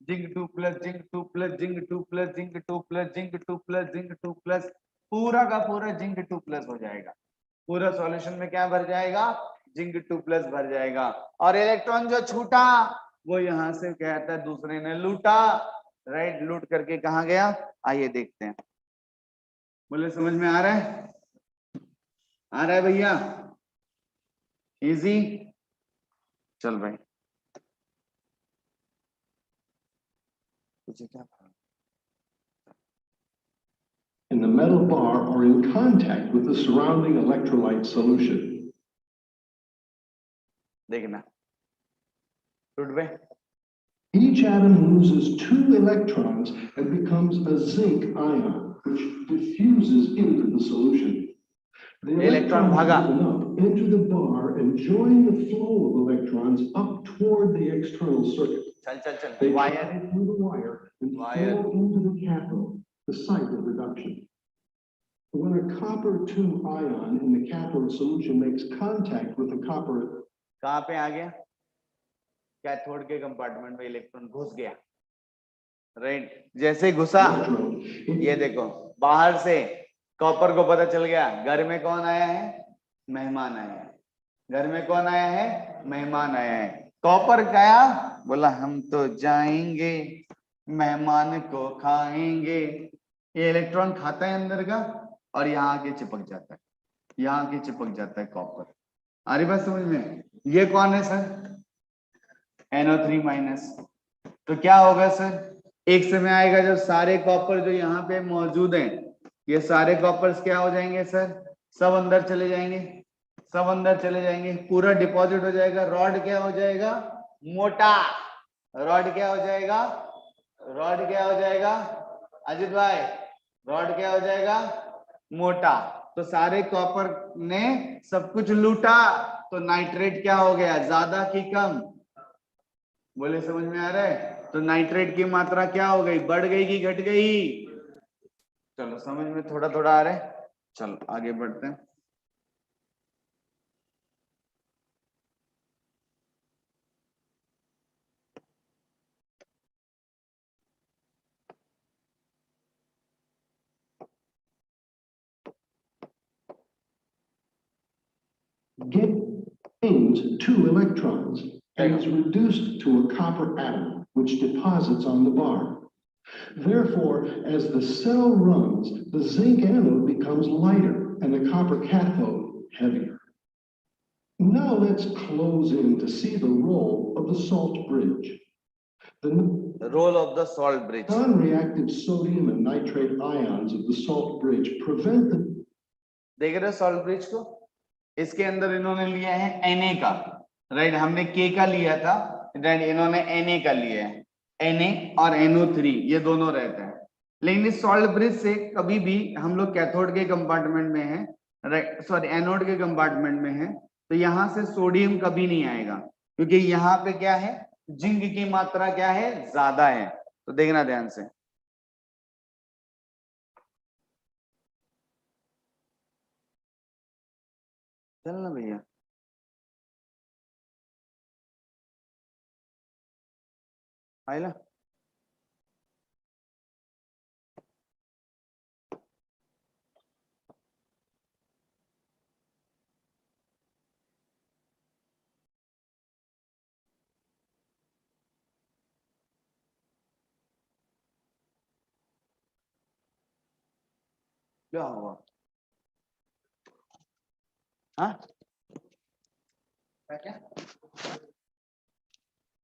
zinc 2+, zinc 2+, zinc 2+, zinc 2+, zinc 2+, zinc 2+, पूरा का पूरा जिंक 2+ हो जाएगा। पूरा सॉल्यूशन में क्या भर जाएगा, जिंक 2+ भर जाएगा। और इलेक्ट्रॉन जो छूटा वो यहाँ से कहता है दूसरे ने लूटा राइट। लूट करके कहाँ गया, आइए देखते हैं। बोले समझ में आ रहा है, आ रहा है भैया, इजी। चल भाई तुझे क्या in the metal bar are in contact with the surrounding electrolyte solution. देखना, टूट गए। Each atom loses 2 electrons and becomes a zinc ion, which diffuses into the solution. The Electron electrons भागा। given up enter the bar and join the flow of electrons up toward the external circuit. चल They wire travel through the wire and Wire. flow into the cathode, the site of reduction. When a copper 2 ion in the cathode solution makes contact with the copper कहाँ पे आ गया, cathode के compartment में electron घुस गया right. जैसे घुसा electrode, ये देखो, बाहर से कॉपर को पता चल गया घर में कौन आया है, मेहमान आया है। घर में कौन आया है, मेहमान आया है। कॉपर गया, बोला हम तो जाएंगे मेहमान को खाएंगे। ये इलेक्ट्रॉन खाता है अंदर का और यहाँ आके चिपक जाता है, यहाँ आके चिपक जाता है कॉपर। आ रही बात समझ में। ये कौन है सर, NO3-। तो क्या होगा सर, एक समय आएगा जब सारे कॉपर जो यहाँ पे मौजूद हैं, ये सारे कॉपर्स क्या हो जाएंगे सर, सब अंदर चले जाएंगे, सब अंदर चले जाएंगे, पूरा डिपॉजिट हो जाएगा। रॉड क्या हो जाएगा, मोटा। रॉड क्या हो जाएगा, रॉड क्या हो जाएगा अजित भाई, रॉड क्या हो जाएगा, मोटा। तो सारे कॉपर ने सब कुछ लूटा, तो नाइट्रेट क्या हो गया, ज्यादा की कम। बोले समझ में आ रहा है। तो नाइट्रेट की मात्रा क्या हो गई, बढ़ गई कि घट गई। चलो समझ में थोड़ा थोड़ा आ रहा है, चलो आगे बढ़ते हैं। gains 2 electrons and is reduced to a copper atom, which deposits on the bar. Therefore, as the cell runs, the zinc anode becomes lighter and the copper cathode heavier. Now let's close in to see the role of the salt bridge. The role of the salt bridge. non-reactive sodium and nitrate ions of the salt bridge prevent the देख रहे हो salt bridge को, इसके अंदर इन्होंने लिया है Na का राइट, हमने K का लिया था राइट, इन्होंने Na का लिया है। Na और NO3 ये दोनों रहते हैं। लेकिन इस सॉल्ट ब्रिज से कभी भी हम लोग कैथोड के कंपार्टमेंट में है राइट, सॉरी एनोड के कंपार्टमेंट में है, तो यहाँ से सोडियम कभी नहीं आएगा, क्योंकि यहाँ पे क्या है, जिंक की मात्रा क्या है, ज्यादा है। तो देखना ध्यान से, चल ना भैया आइला क्या हुआ हाँ क्या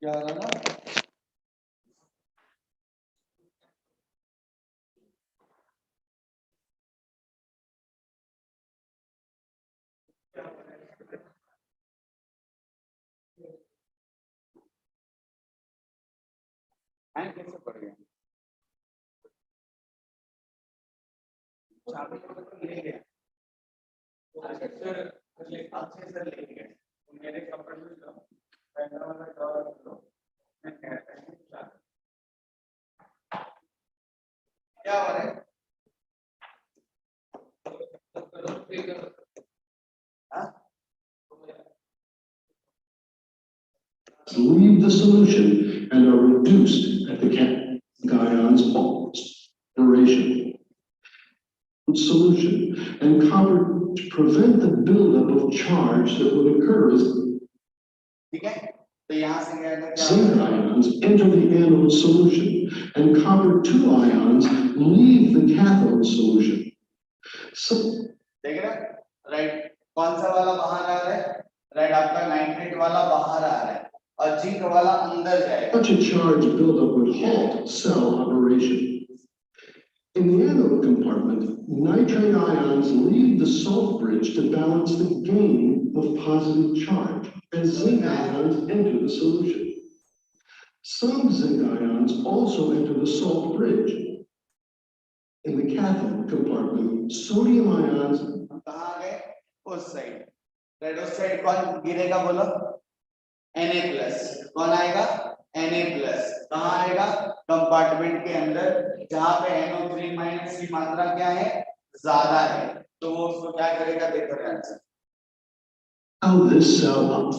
क्या हो रहा था हैंग कैसे पड़ गया चाबी तो ले गया सर अच्छे से ले गए मेरे कपड़े में तो पहला वाला कवर करो मैं कहता हूँ क्या हो रहा है हाँ Leave the solution and are reduced at the cation's duration. Solution and copper to prevent the buildup of charge that would occur as ठीक है तो यहाँ से क्या है zinc ions enter the anode solution and copper 2 ions leave the cathode solution. So, देख रहे हैं राइट कौन सा वाला बाहर आ रहा है राइट आपका नाइट्रेट वाला बाहर आ रहा है और जिंक वाला अंदर जाएगा such a charge buildup would halt cell operation. In the anode compartment, nitrate ions leave the salt bridge to balance the gain of positive charge as zinc ions enter the solution. Some zinc ions also enter the salt bridge. In the cathode compartment, sodium ions कहाँ आ गए उस side right उस side कौन गिरेगा बोलो Na+ कौन आएगा Na+ कहाँ आएगा कंपार्टमेंट के अंदर जहां पे NO3- की मात्रा क्या है ज्यादा है तो वो उसको क्या करेगा देखो ध्यान से how this cell up.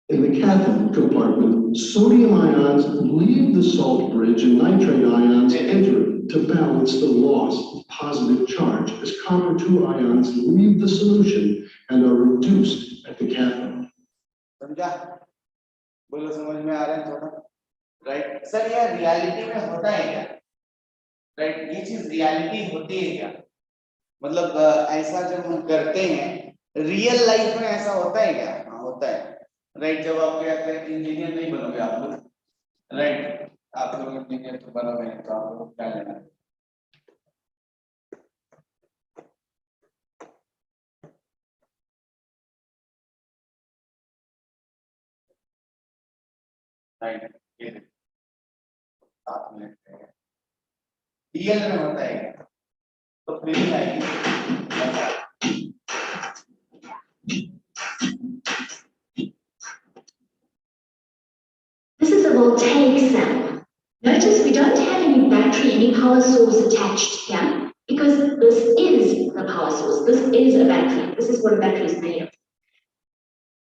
In the cathode compartment, sodium ions leave the salt bridge and nitrate ions enter to balance the loss of positive charge as copper 2 ions leave the solution and are reduced at the cathode. समझा बोलो समझ में आ रहा है थोड़ा right sir ये reality में होता है क्या राइट ये चीज रियलिटी होती है क्या मतलब ऐसा जब हम करते हैं रियल लाइफ में ऐसा होता है क्या हाँ होता है राइट जब आप क्या करें इंजीनियर नहीं बनोगे आप लोग राइट आप लोग इंजीनियर तो बनोगे तो आप लोग क्या लेना है राइट ये 7 मिनट रियल में होता है क्या तो फीलिंग आएगी This is a voltaic cell. Notice we don't have any battery, any power source attached here, because this is the power source. This is a battery. This is what a battery is made of.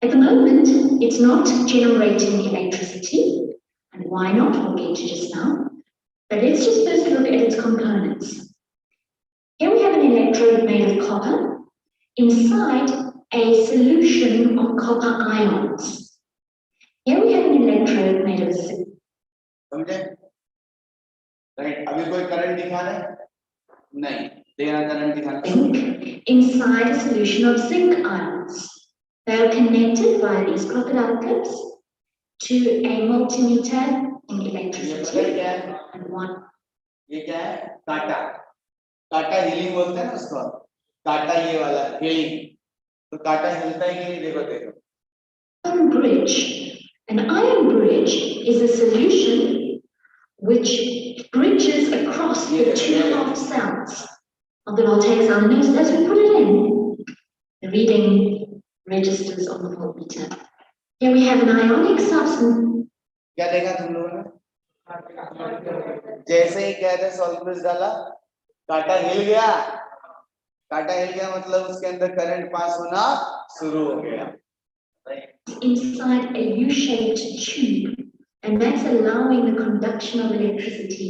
At the moment, it's not generating electricity. And why not? We'll get to just now. But let's just first look at its components. Here we have an electrode made of copper. Inside, a solution of copper ions. Here we have an electrode made of zinc. समझे right अभी कोई current दिखा रहा है नहीं तेरा current दिखाना Zinc inside a solution of zinc ions. They are connected via these crocodile clips to a multimeter in ये electricity पता क्या है and one. ये क्या है काटा काटा हीलिंग बोलते हैं ना उसको काटा ये वाला हीलिंग तो काटा हिलता है कि नहीं देखो देखो Iron bridge. An iron bridge is a solution which bridges across the two half cells of the voltaic cell. And notice as we put it in, the reading registers on the voltmeter. Here we have an ionic substance. क्या देखा तुम लोगों ने जैसे ही कहते solute डाला काटा हिल गया कांटा हिल गया मतलब उसके अंदर करंट पास होना शुरू हो गया। Inside a U-shaped tube, and that's allowing the conduction of electricity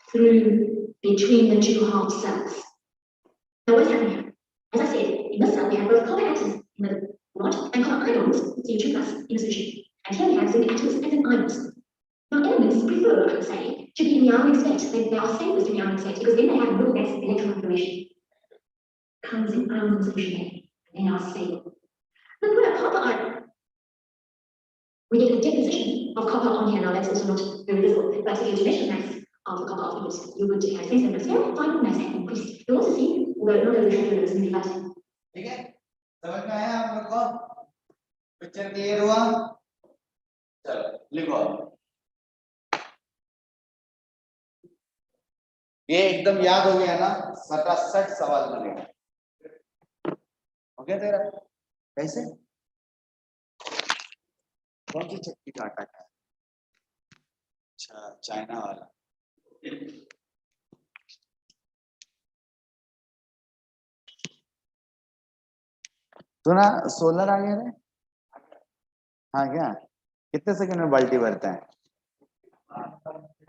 through between the two half cells. Now what's happening here? As I said, in this cell we have both copper atoms in the rod and copper ions, Cu2 plus in the solution. And here we have zinc atoms and zinc ions. Now elements prefer, I would say, to be in the ionic state. They are safest in the ionic state because then they have little less electron configuration. Comes in ion solution and they are stable. Then put a copper ion. We get a deposition of copper on here. Now that's also not very visible, but if you measure the mass of the copper afterwards, you would have sense that here, final mass has increased. You'll also see, although not as regular as in the past. ठीक है, समझ में आया आप लोग को? Picture clear हुआ? चलो लिखो। ये एकदम याद हो गया ना? 67 सवाल बनेगा। हो गया तेरा? कैसे? कौन सी चक्की का आटा है? अच्छा, चाइना वाला। सुना, सोलर आ गया रे? हाँ क्या? कितने सेकंड में बाल्टी भरता है?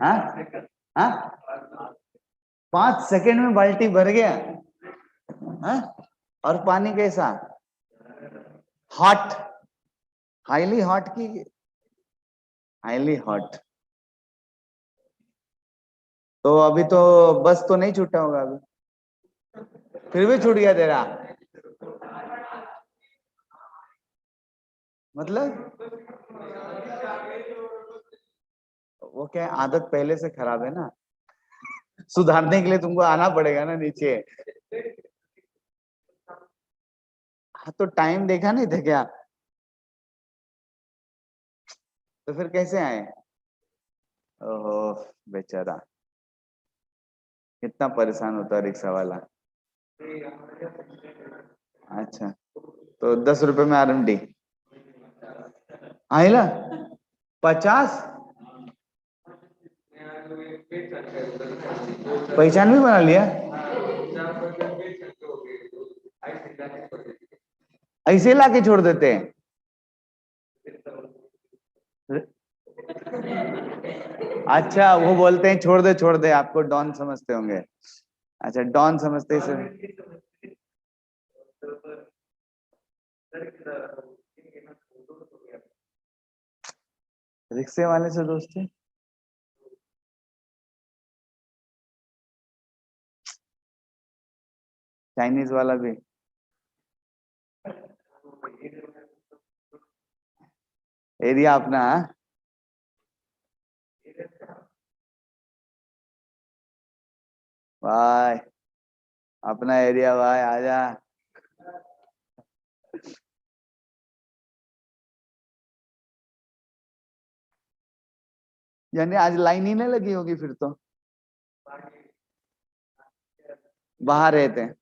हाँ? हाँ? 5 सेकंड में बाल्टी भर गया? हाँ? और पानी कैसा? हॉट, हाईली हॉट की हाईली हॉट। तो अभी तो बस तो नहीं छूटा होगा अभी, फिर भी छूट गया तेरा मतलब? वो क्या आदत पहले से खराब है ना, सुधारने के लिए तुमको आना पड़ेगा ना नीचे। हाँ तो टाइम देखा नहीं था क्या? तो फिर कैसे आए? ओहो बेचारा, कितना परेशान होता है रिक्शा वाला। अच्छा, तो 10 रुपए में RMD आइला 50 पहचान भी बना लिया। ऐसे ला के छोड़ देते हैं। अच्छा वो बोलते हैं छोड़ दे, आपको डॉन समझते होंगे। अच्छा डॉन समझते से रिक्शे वाले से दोस्ती? चाइनीज वाला भी एरिया अपना है? भाई अपना एरिया भाई, आजा। यानी आज लाइन ही नहीं लगी होगी फिर तो, बाहर रहते हैं।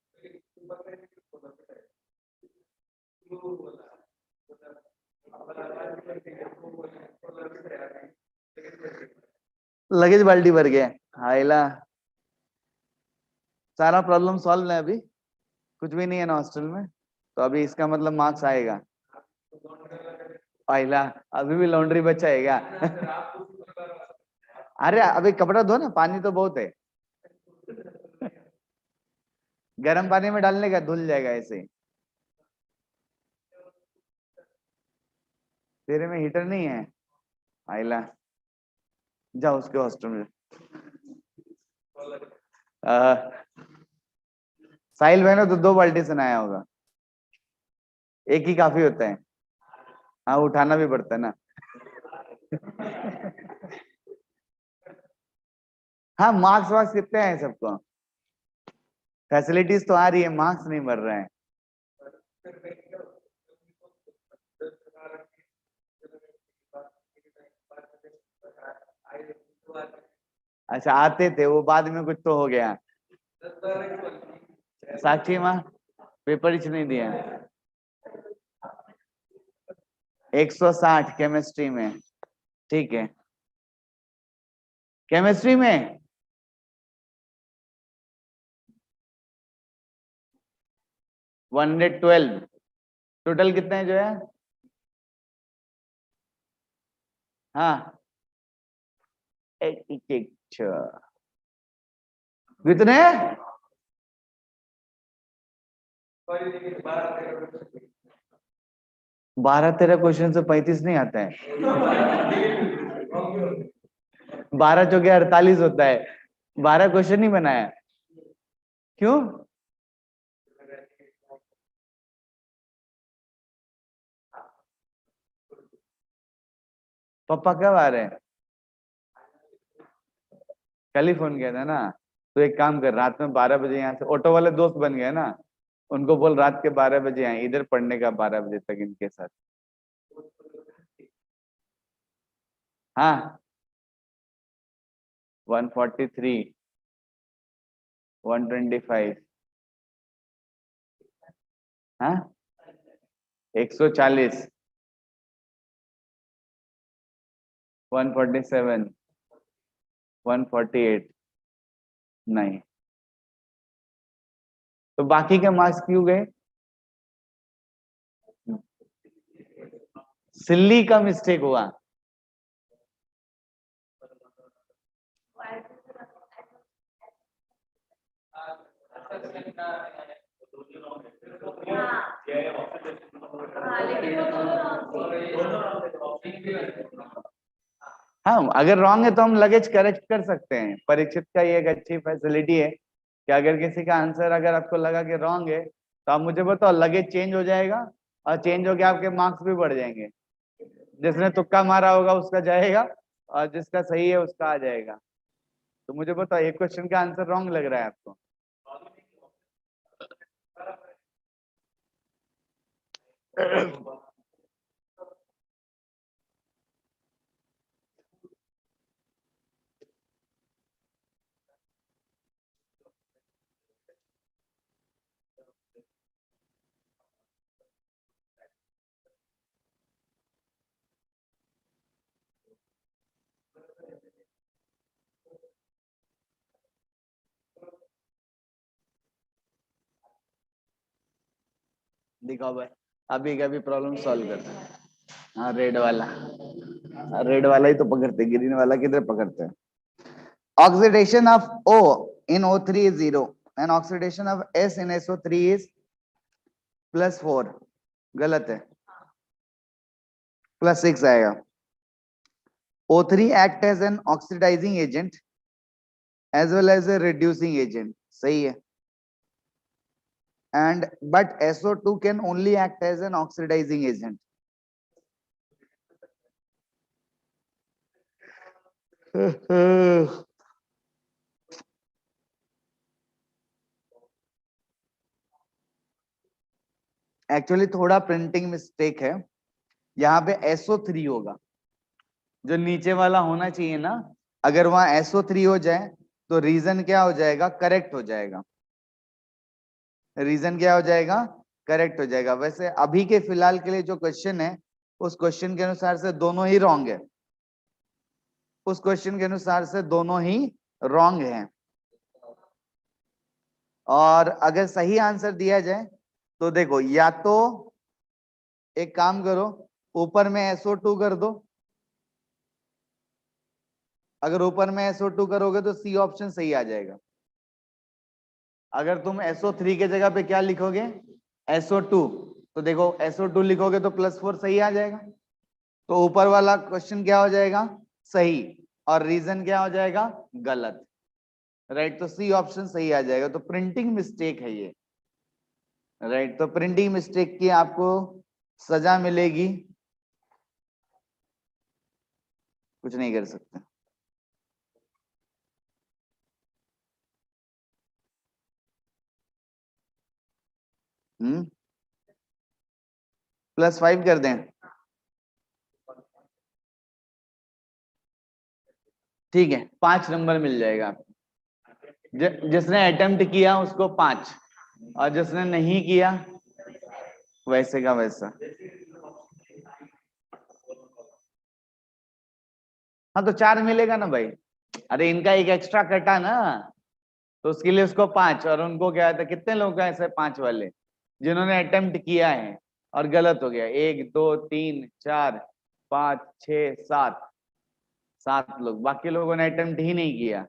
लगेज बाल्टी भर गया हाइला। सारा प्रॉब्लम सॉल्व है, अभी कुछ भी नहीं है ना हॉस्टल में, तो अभी इसका मतलब मार्क्स आएगा। आइला अभी भी लॉन्ड्री बचा है क्या? अरे अभी कपड़ा धो ना, पानी तो बहुत है। गर्म पानी में डालने का, धुल जाएगा ऐसे ही। तेरे में हीटर नहीं है? आइला जाओ उसके हॉस्टल में। साहिल बहनों तो 2 बाल्टी से नहाया होगा, एक ही काफी होता है। हाँ उठाना भी पड़ता है ना। हाँ मार्क्स वार्क्स कितने हैं सबको? फैसिलिटीज तो आ रही है, मार्क्स नहीं बढ़ रहे हैं। अच्छा आते थे वो, बाद में कुछ तो हो गया। साक्षी माँ पेपर ही नहीं दिया। 160 केमिस्ट्री में, ठीक है। केमिस्ट्री में 112 टोटल कितने जो है? हाँ, एक कितने? 12-13 क्वेश्चन से 35 नहीं आता है। 12 चौके 48 होता है। 12 क्वेश्चन नहीं बनाया, क्यों? पापा कब आ रहे हैं? कल ही फोन किया था ना। तो एक काम कर, रात में 12 बजे यहाँ से, ऑटो वाले दोस्त बन गए ना, उनको बोल रात के 12 बजे आए इधर पढ़ने का, 12 बजे तक इनके साथ। हाँ, 143, 125, हाँ, 140, 147, 148, नहीं। तो बाकी के मार्क्स क्यों गए? सिल्ली का मिस्टेक हुआ। हाँ, अगर रॉन्ग है तो हम लगेज करेक्ट कर सकते हैं। परीक्षित का ये एक अच्छी फैसिलिटी है कि अगर किसी का आंसर अगर आपको लगा कि रॉन्ग है तो आप मुझे बताओ, लगेज चेंज हो जाएगा और चेंज होके आपके मार्क्स भी बढ़ जाएंगे। जिसने तुक्का मारा होगा उसका जाएगा और जिसका सही है उसका आ जाएगा। तो मुझे बताओ, एक क्वेश्चन का आंसर रॉन्ग लग रहा है आपको? दिखाओ भाई, अभी का भी प्रॉब्लम सॉल्व करते हैं। हाँ, रेड वाला, रेड वाला ही तो पकड़ते, ग्रीन वाला किधर पकड़ते हैं? Oxidation of O in O3 is 0 and oxidation of S in SO3 is +4। गलत है, +6 आएगा। O3 act as an oxidizing agent as well as a reducing agent, सही है। And but SO2 can only act as an oxidizing agent। Actually थोड़ा printing mistake है, यहाँ पे SO3 होगा, जो नीचे वाला होना चाहिए ना, अगर वहां SO3 हो जाए तो रीजन क्या हो जाएगा? करेक्ट हो जाएगा। रीजन क्या हो जाएगा? करेक्ट हो जाएगा। वैसे अभी के फिलहाल के लिए जो क्वेश्चन है उस क्वेश्चन के अनुसार से दोनों ही रॉन्ग है। उस क्वेश्चन के अनुसार से दोनों ही रॉन्ग हैं। और अगर सही आंसर दिया जाए तो देखो, या तो एक काम करो, ऊपर में SO2 कर दो। अगर ऊपर में SO2 करोगे तो सी ऑप्शन सही आ जाएगा। अगर तुम SO3 के जगह पे क्या लिखोगे? SO2, तो देखो SO2 लिखोगे तो +4 सही आ जाएगा। तो ऊपर वाला क्वेश्चन क्या हो जाएगा? सही, और रीजन क्या हो जाएगा? गलत। राइट, तो सी ऑप्शन सही आ जाएगा। तो प्रिंटिंग मिस्टेक है ये। राइट, तो प्रिंटिंग मिस्टेक की आपको सजा मिलेगी, कुछ नहीं कर सकते। +5 कर दें? ठीक है, 5 नंबर मिल जाएगा आपको। जिसने अटेम्प्ट किया उसको 5, और जिसने नहीं किया वैसे का वैसा। हाँ, तो 4 मिलेगा ना भाई। अरे इनका एक एक्स्ट्रा कटा ना, तो उसके लिए उसको 5, और उनको क्या था, कितने लोग हैं ऐसे 5 वाले? जिन्होंने अटेम्प्ट किया है और गलत हो गया, 1 2 3 4 5 6 7, 7 लोग, बाकी लोगों ने अटेम्प्ट ही नहीं किया।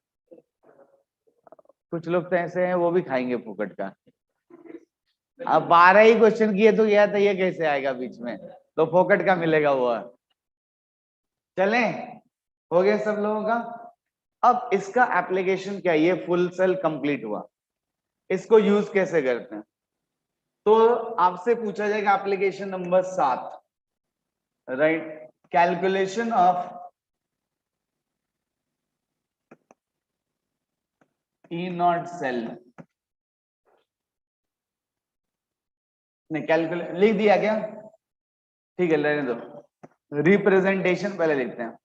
कुछ लोग तो ऐसे हैं वो भी खाएंगे फुकट का। अब 12 ही क्वेश्चन किए तो गया, तो ये कैसे आएगा बीच में, तो फोकट का मिलेगा वो। चले, हो गया सब लोगों का। अब इसका एप्लीकेशन क्या है, ये फुल सेल कंप्लीट हुआ, इसको यूज कैसे करते हैं, तो आपसे पूछा जाएगा application number 7, right, calculation of E not cell. नहीं कैलकुलेट लिख दिया क्या, ठीक है रहने दो, रिप्रेजेंटेशन पहले लिखते हैं,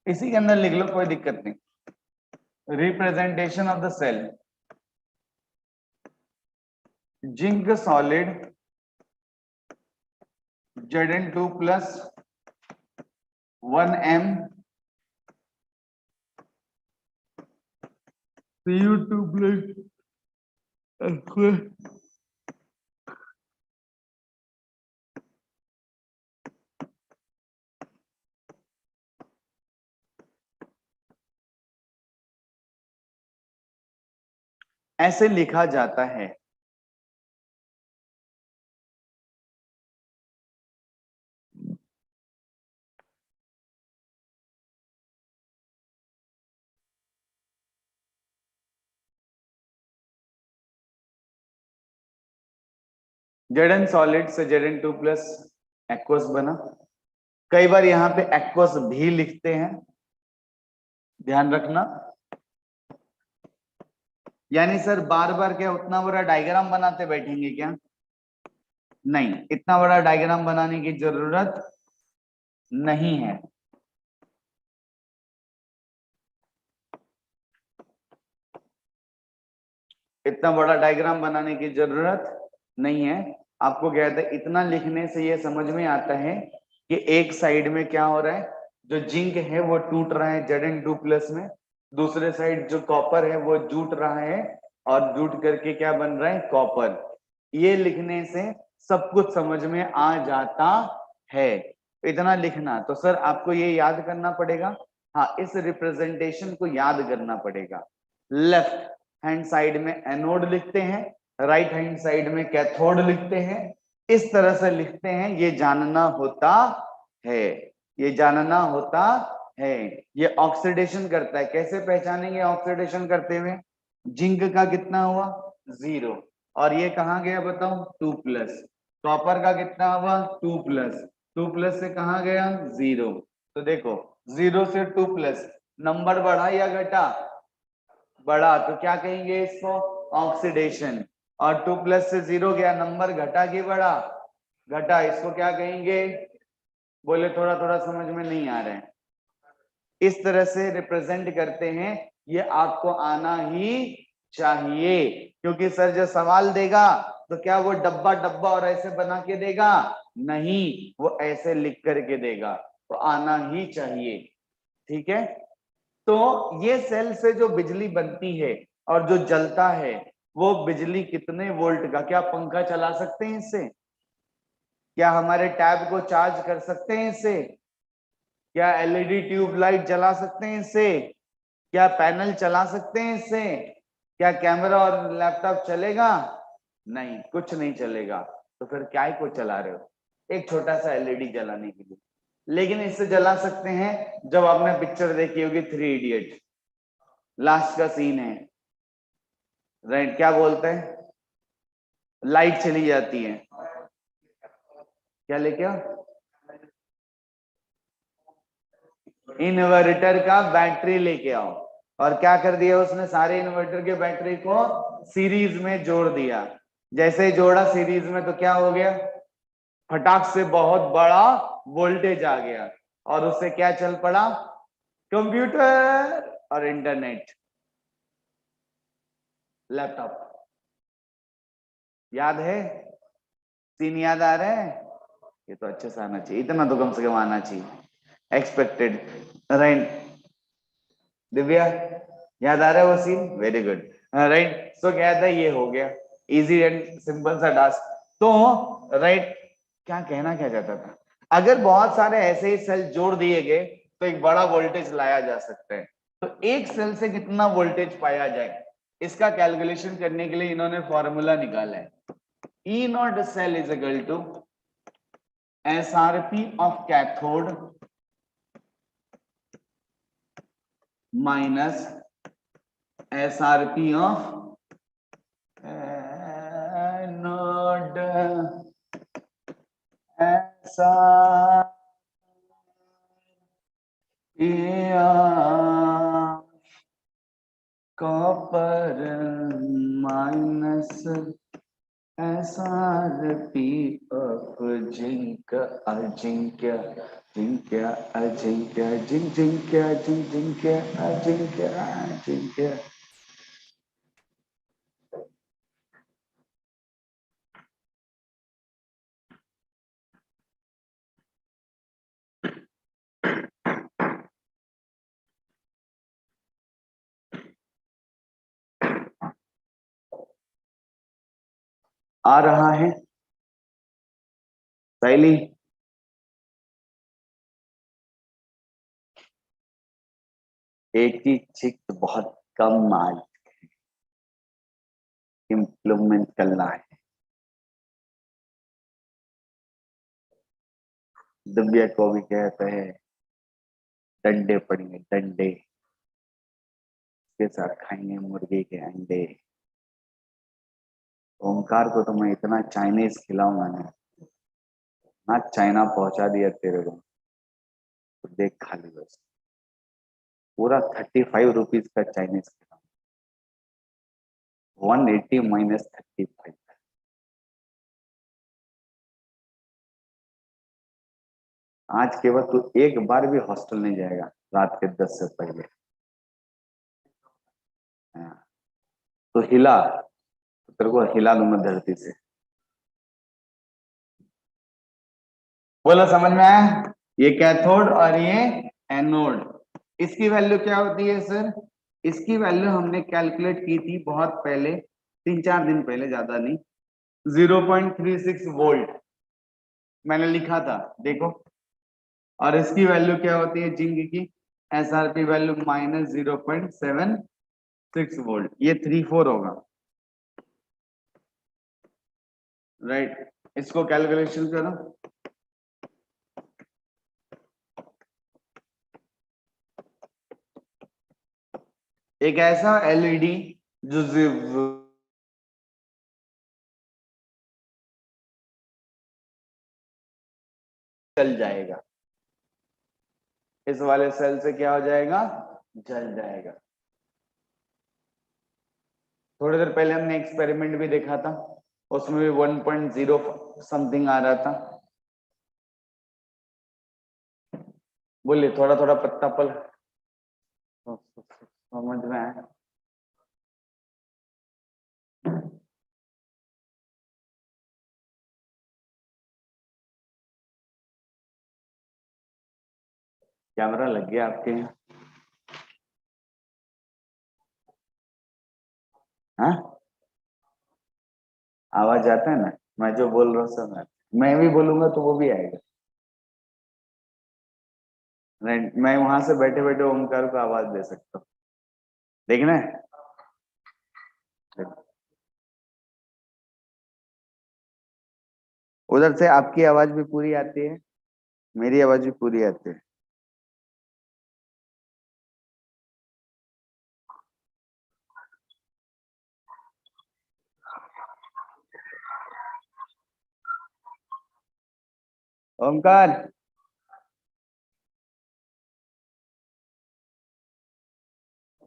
इसी के अंदर लिख लो कोई दिक्कत नहीं। Representation of the cell, zinc solid Zn2 plus 1m Cu2 plus aqua ऐसे लिखा जाता है। Zn सॉलिड से Zn2 प्लस एक्वस बना, कई बार यहाँ पे एक्वस भी लिखते हैं, ध्यान रखना। यानी सर बार बार क्या उतना बड़ा डायग्राम बनाते बैठेंगे क्या, नहीं, इतना बड़ा डायग्राम बनाने की जरूरत नहीं है। इतना बड़ा डायग्राम बनाने की जरूरत नहीं है। आपको क्या कहते हैं, इतना लिखने से ये समझ में आता है कि एक साइड में क्या हो रहा है, जो जिंक है वो टूट रहा है Zn2 प्लस में, दूसरे साइड जो कॉपर है वो जुट रहा है, और जुट करके क्या बन रहा है, कॉपर। ये लिखने से सब कुछ समझ में आ जाता है। इतना लिखना, तो सर आपको ये याद करना पड़ेगा, हाँ इस रिप्रेजेंटेशन को याद करना पड़ेगा। लेफ्ट हैंड साइड में एनोड लिखते हैं, राइट हैंड साइड में कैथोड लिखते हैं, इस तरह से लिखते हैं, ये जानना होता है, ये जानना होता है। ये ऑक्सीडेशन करता है, कैसे पहचानेंगे ऑक्सीडेशन करते हुए, जिंक का कितना हुआ 0, और ये कहाँ गया बताओ 2 प्लस, कॉपर का कितना हुआ 2 प्लस, 2 प्लस से कहाँ गया 0। तो देखो 0 से 2 प्लस, नंबर बढ़ा या घटा, बढ़ा, तो क्या कहेंगे इसको ऑक्सीडेशन। और 2 प्लस से 0 गया, नंबर घटा कि बढ़ा, घटा, इसको क्या कहेंगे, बोले थोड़ा थोड़ा समझ में नहीं आ रहे हैं। इस तरह से रिप्रेजेंट करते हैं, ये आपको आना ही चाहिए, क्योंकि सर जो सवाल देगा तो क्या वो डब्बा डब्बा और ऐसे बना के देगा, नहीं, वो ऐसे लिख करके देगा, तो आना ही चाहिए, ठीक है। तो ये सेल से जो बिजली बनती है और जो जलता है, वो बिजली कितने वोल्ट का, क्या पंखा चला सकते हैं इससे, क्या हमारे टैब को चार्ज कर सकते हैं इससे, क्या एलईडी ट्यूबलाइट जला सकते हैं इससे, क्या पैनल चला सकते हैं इससे, क्या कैमरा और लैपटॉप चलेगा, नहीं, कुछ नहीं चलेगा। तो फिर क्या को चला रहे हो, एक छोटा सा एलईडी जलाने के लिए। लेकिन इससे जला सकते हैं, जब आपने पिक्चर देखी होगी 3 इडियट, लास्ट का सीन है, राइट, क्या बोलते हैं, लाइट चली जाती है, क्या लेके आओ, इन्वर्टर का बैटरी लेके आओ, और क्या कर दिया उसने, सारे इन्वर्टर के बैटरी को सीरीज में जोड़ दिया। जैसे ही जोड़ा सीरीज में तो क्या हो गया, फटाक से बहुत बड़ा वोल्टेज आ गया, और उससे क्या चल पड़ा, कंप्यूटर और इंटरनेट, लैपटॉप। याद है, सीन याद आ रहा है, ये तो अच्छे से आना चाहिए, इतना तो कम से कम आना चाहिए, एक्सपेक्टेड, राइट। दिव्या याद आ रहा है वो सीन, वेरी गुड, राइट। सो क्या था, ये हो गया, इजी एंड सिंपल सा टास्क। तो राइट, क्या कहना क्या चाहता था, अगर बहुत सारे ऐसे ही सेल जोड़ दिए गए तो एक बड़ा वोल्टेज लाया जा सकता है। तो एक सेल से कितना वोल्टेज पाया जाए, इसका कैलकुलेशन करने के लिए इन्होंने फॉर्मूला निकाला है। E not cell is equal to SRP of cathode minus SRP of anode, copper minus SRP of zinc अजिंक्य, जिंक्य अजिंक्य, जिंक्य जिंक्य अजिंक्य अजिंक्य। आ रहा है पहली, एक ही चिक बहुत कम आज इम्प्लीमेंट करना है। दिव्या को भी कहते हैं डंडे पड़ेंगे, डंडे के साथ खाएंगे मुर्गे के अंडे। ओमकार को तो मैं इतना चाइनीज खिलाऊंगा ना चाइना पहुंचा दिया तेरे को, तो देख खाली बस पूरा 35 रुपीज का चाइनीज खिलाऊंगा, 180 माइनस 35। आज के बाद तू एक बार भी हॉस्टल नहीं जाएगा रात के 10 से पहले। हाँ, तो हिला, तेरे को हिला दूंगा धरती से। बोलो समझ में आया? ये कैथोड और ये एनोड, इसकी वैल्यू क्या होती है सर? इसकी वैल्यू हमने कैलकुलेट की थी बहुत पहले, 3-4 दिन पहले, ज्यादा नहीं, 0.36 वोल्ट मैंने लिखा था, देखो। और इसकी वैल्यू क्या होती है जिंक की? SRP वैल्यू माइनस 0.76 वोल्ट, ये 3-4 होगा, राइट। इसको कैलकुलेशन करो। एक ऐसा एलईडी जो जल जाएगा, इस वाले सेल से क्या हो जाएगा? जल जाएगा। थोड़ी देर पहले हमने एक्सपेरिमेंट भी देखा था, उसमें भी 1.0 समथिंग आ रहा था। बोलिए, थोड़ा थोड़ा पत्ता पल समझ में आया? कैमरा लग गया आपके यहाँ? हाँ, आवाज आता है ना? मैं जो बोल रहा हूँ सब, मैं भी बोलूंगा तो वो भी आएगा, राइट। मैं वहां से बैठे बैठे ओमकार को आवाज दे सकता हूँ, देखना है। उधर से आपकी आवाज भी पूरी आती है, मेरी आवाज भी पूरी आती है। ओमकार,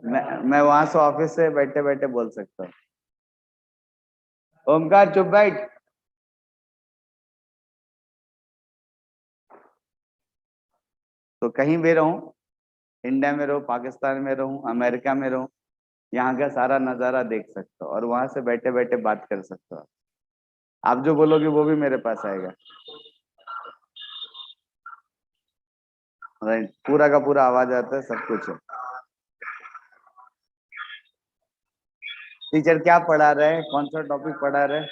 मैं वहां से ऑफिस से बैठे बैठे बोल सकता हूँ। ओमकार चुप बैठ। तो कहीं भी रहूं, इंडिया में रहूं, पाकिस्तान में रहूं, अमेरिका में रहूं, यहाँ का सारा नजारा देख सकता हूँ और वहां से बैठे बैठे बात कर सकता हूँ। आप जो बोलोगे वो भी मेरे पास आएगा, राइट। पूरा का पूरा आवाज आता है, सब कुछ है। टीचर क्या पढ़ा रहे हैं, कौन सा टॉपिक पढ़ा रहे हैं,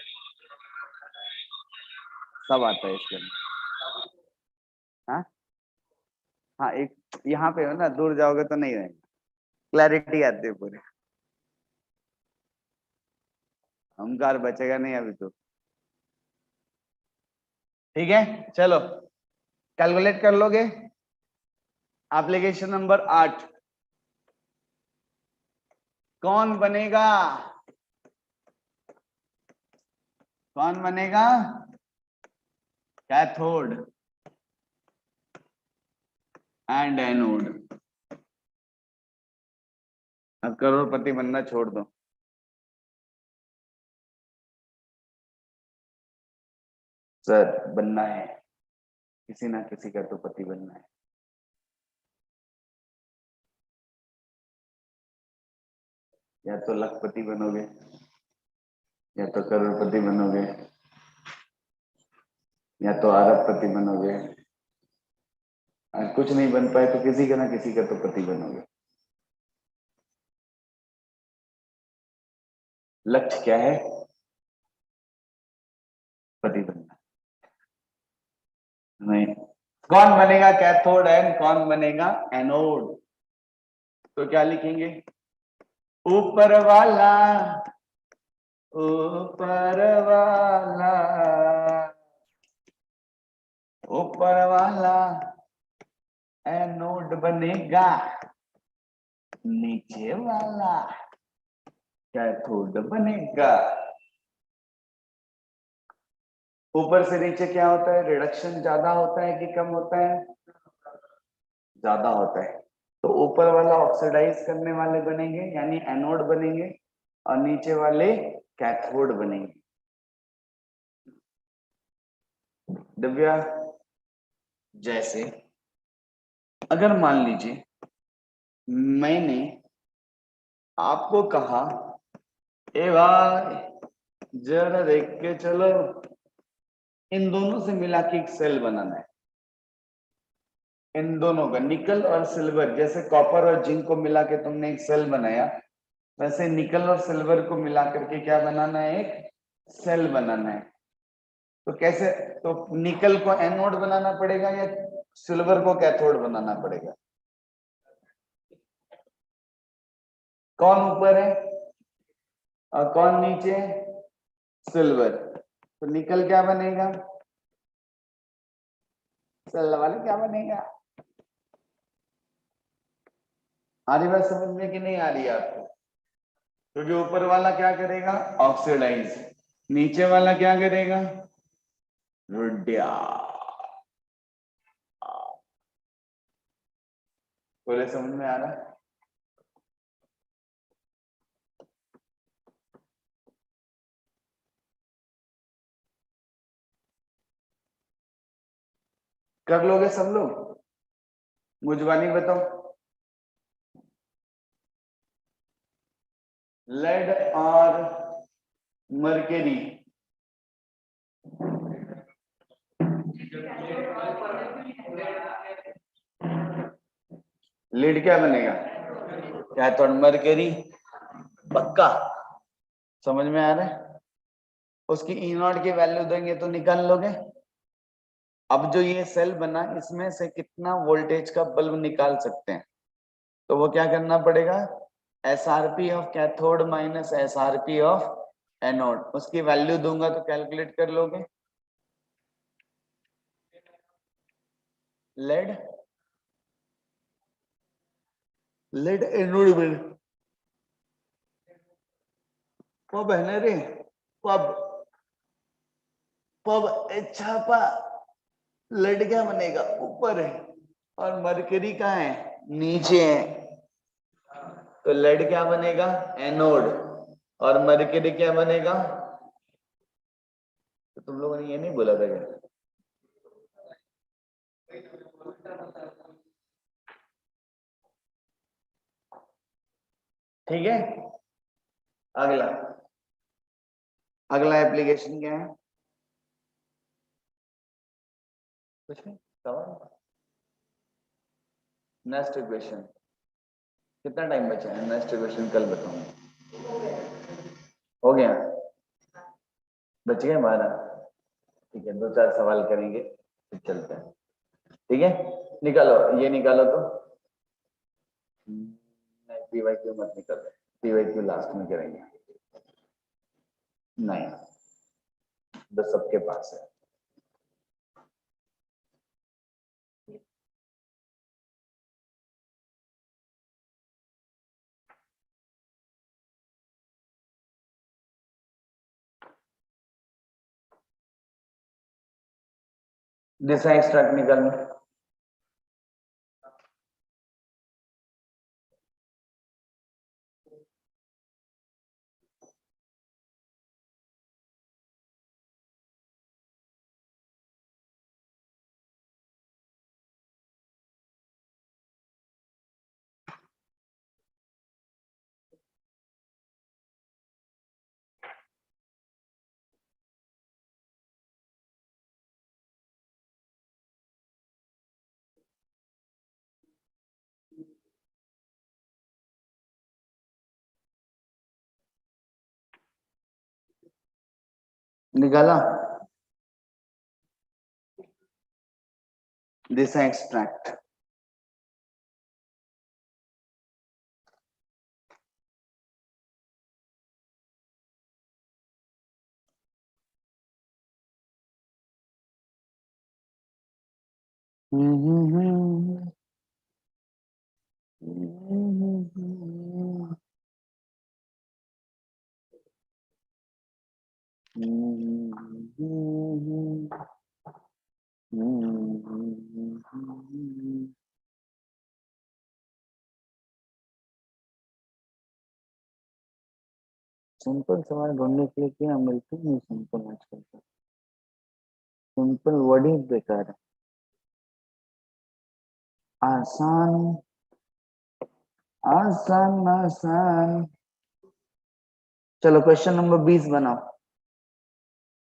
सब आता है इसके अंदर। हाँ हाँ, एक यहाँ पे हो ना, दूर जाओगे तो नहीं रहेगा, क्लैरिटी आती है पूरी। अहंकार बचेगा नहीं अभी तो। ठीक है, चलो कैलकुलेट कर लोगे। एप्लीकेशन नंबर 8 कौन बनेगा? कौन बनेगा? Cathode and anode. अब करोड़पति बनना छोड़ दो। सर बनना है, किसी ना किसी का तो पति बनना है। या तो लखपति बनोगे या तो करोड़पति बनोगे या तो अरबपति बनोगे। और कुछ नहीं बन पाए तो किसी का ना किसी का तो पति बनोगे। लक्ष्य क्या है? पति बनना। नहीं, कौन बनेगा कैथोड एंड कौन बनेगा एनोड? तो क्या लिखेंगे? ऊपर वाला, ऊपर वाला, ऊपर वाला एनोड बनेगा, नीचे वाला कैथोड बनेगा। ऊपर से नीचे क्या होता है? रिडक्शन ज्यादा होता है कि कम होता है? ज्यादा होता है। तो ऊपर वाला ऑक्सीडाइज करने वाले बनेंगे यानी एनोड बनेंगे, और नीचे वाले कैथोड बनेंगे। दिव्या, जैसे अगर मान लीजिए मैंने आपको कहा, ए भाई जरा देख के चलो, इन दोनों से मिला के एक सेल बनाना है। इन दोनों का, निकल और सिल्वर, जैसे कॉपर और जिंक को मिला के तुमने एक सेल बनाया, वैसे निकल और सिल्वर को मिला करके क्या बनाना है? एक सेल बनाना है। तो कैसे? तो निकल को एनोड बनाना पड़ेगा या सिल्वर को कैथोड बनाना पड़ेगा? कौन ऊपर है और कौन नीचे? सिल्वर। तो निकल क्या बनेगा? सिल्वर क्या बनेगा? आ रही बात समझ में कि नहीं आ रही आपको? क्योंकि ऊपर वाला क्या करेगा? ऑक्सीडाइज। नीचे वाला क्या करेगा? रुड्या। बोले समझ में आ रहा है? कर लोगे सब लोग? मुझवानी बताओ। लेड और मर्करी, लीड क्या बनेगा? कैथोड। मर्करी पक्का समझ में आ रहा है? उसकी ई नॉट की वैल्यू देंगे तो निकाल लोगे। अब जो ये सेल बना, इसमें से कितना वोल्टेज का बल्ब निकाल सकते हैं? तो वो क्या करना पड़ेगा? SRP of cathode minus SRP of anode, उसकी वैल्यू दूंगा तो कैलकुलेट कर लोगे। लेड, लेड एनोड में पब है ना रे, पब पब छापा। लेड क्या बनेगा? ऊपर है और मरकरी कहाँ है? नीचे है। तो लेड क्या बनेगा? एनोड। और मरकरी क्या बनेगा? तो तुम लोगों ने ये नहीं बोला था क्या? ठीक है, अगला, अगला एप्लीकेशन क्या है? कुछ नहीं, सवाल। नेक्स्ट इक्वेशन, कितना टाइम बचा है? नेक्स्ट इक्वेशन कल बताऊंगा। हो गया, बच गए 12। ठीक है, 2-4 सवाल करेंगे फिर चलते हैं। ठीक है, निकालो, ये निकालो तो नहीं, PYQ मत निकालो, PYQ लास्ट में करेंगे। नहीं, बस सबके पास है। दिशा एक्सट्रैक्ट निकालना। निकाला, दिशा एक्सट्रैक्ट। सिंपल सवाल ढूंढने के लिए क्या मिलती नहीं सिंपल आजकल तो, सिंपल वर्ड ही बेकार है। आसान आसान आसान। चलो क्वेश्चन नंबर 20 बनाओ।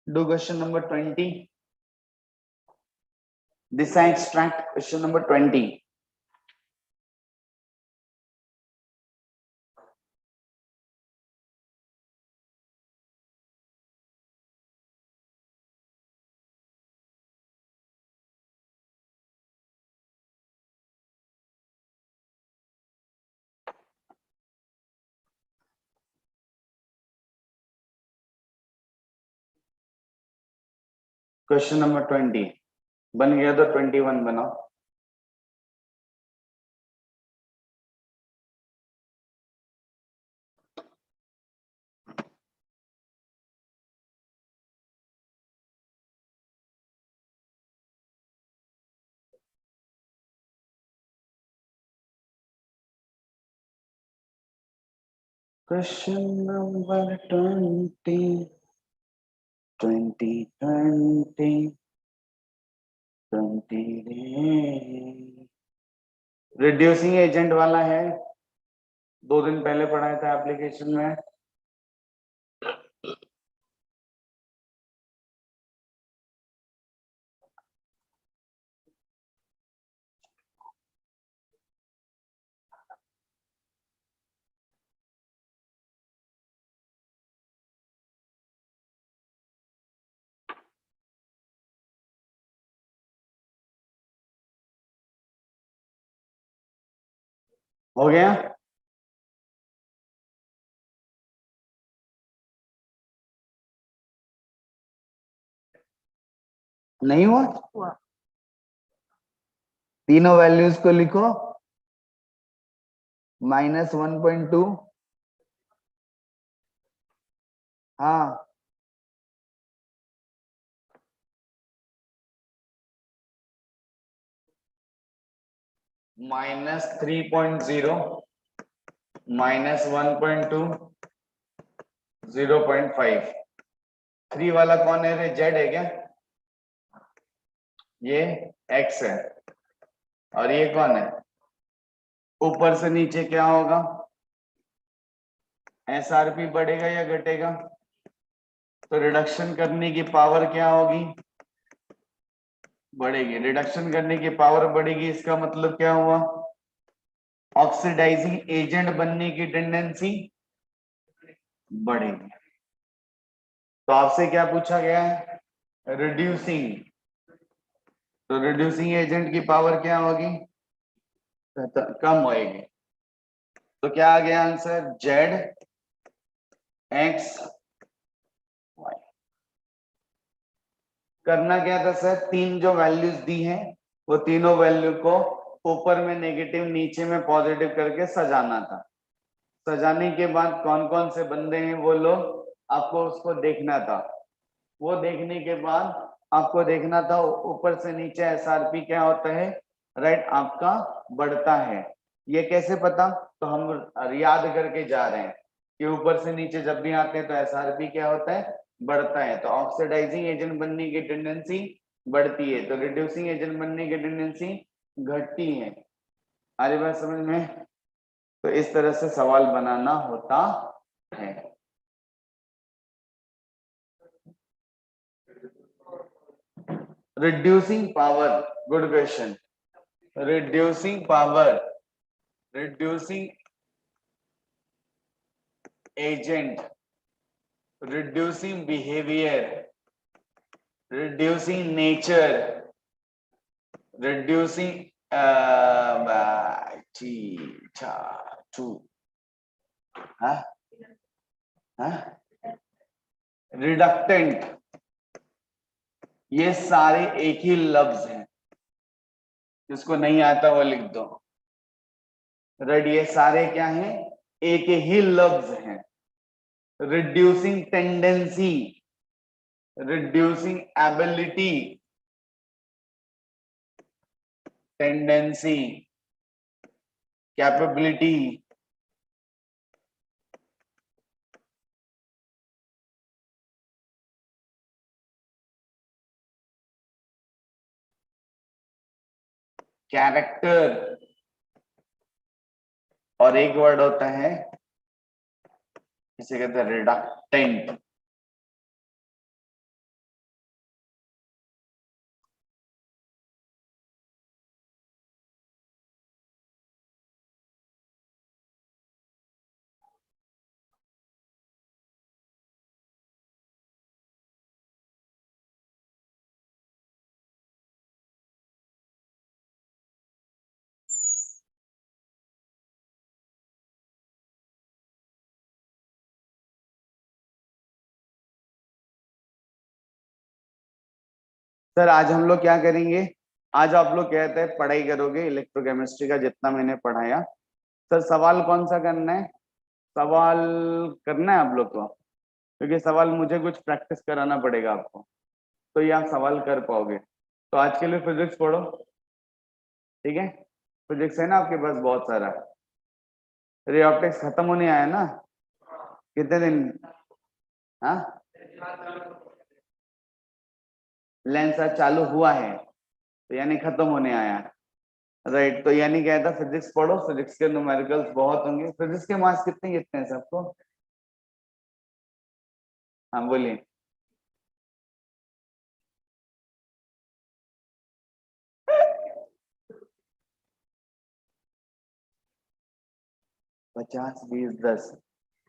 Do question number 20। Disha extract question number 20। Question number 20 बन गया तो 21 बनाओ। क्वेश्चन नंबर 20 रिड्यूसिंग एजेंट वाला है, 2 दिन पहले पढ़ाया था एप्लीकेशन में। हो गया, नहीं हुआ? तीनों वैल्यूज को लिखो, -1.2, हाँ -3.0, -1.2, 0.5। 3 वाला कौन है रे? जेड है क्या? ये एक्स है। और ये कौन है? ऊपर से नीचे क्या होगा? एसआरपी बढ़ेगा या घटेगा? तो रिडक्शन करने की पावर क्या होगी? बढ़ेगी। रिडक्शन करने की पावर बढ़ेगी, इसका मतलब क्या हुआ? ऑक्सीडाइजिंग एजेंट बनने की टेंडेंसी बढ़ेगी। तो आपसे क्या पूछा गया है? रिड्यूसिंग। तो रिड्यूसिंग एजेंट की पावर क्या होगी? कम होएगी। तो क्या आ गया आंसर? Z x Y. करना क्या था सर? तीन जो वैल्यूज दी हैं वो तीनों वैल्यू को ऊपर में नेगेटिव नीचे में पॉजिटिव करके सजाना था। सजाने के बाद कौन कौन से बंदे हैं वो लोग आपको उसको देखना था। वो देखने के बाद आपको देखना था ऊपर से नीचे एसआरपी क्या होता है, राइट, आपका बढ़ता है। ये कैसे पता? तो हम याद करके जा रहे हैं कि ऊपर से नीचे जब भी आते हैं तो एसआरपी क्या होता है? बढ़ता है। तो ऑक्सीडाइजिंग एजेंट बनने की टेंडेंसी बढ़ती है, तो रिड्यूसिंग एजेंट बनने की टेंडेंसी घटती है। आ रही बात समझ में? तो इस तरह से सवाल बनाना होता है। Reducing power, good question. Reducing power, reducing agent, reducing behavior, reducing nature, reducing huh? Huh? Reductant, ये सारे एक ही लफ्ज हैं। जिसको नहीं आता वो लिख दो। रेड, ये सारे क्या हैं? एक ही लफ्ज हैं। Reducing tendency, reducing ability, tendency, capability, character, और एक वर्ड होता है इसे कहते हैं रिडक्टेंट। सर आज हम लोग क्या करेंगे? आज आप लोग कहते हैं पढ़ाई करोगे इलेक्ट्रोकेमिस्ट्री का जितना मैंने पढ़ाया। सर सवाल कौन सा करना है? सवाल करना है आप लोग को, क्योंकि सवाल मुझे कुछ प्रैक्टिस कराना पड़ेगा आपको, तो ये आप सवाल कर पाओगे। तो आज के लिए फिजिक्स पढ़ो, ठीक है? फिजिक्स है ना आपके पास बहुत सारा। रे ऑप्टिक्स खत्म होने आया ना? कितने दिन? हाँ, लेंस आज चालू हुआ है तो यानी खत्म होने आया, राइट। तो यानी क्या था, फिजिक्स पढ़ो, फिजिक्स के न्यूमेरिकल्स बहुत होंगे। फिजिक्स के मार्क्स कितने कितने हैं सबको? हाँ बोलिए। 50, 20, 10,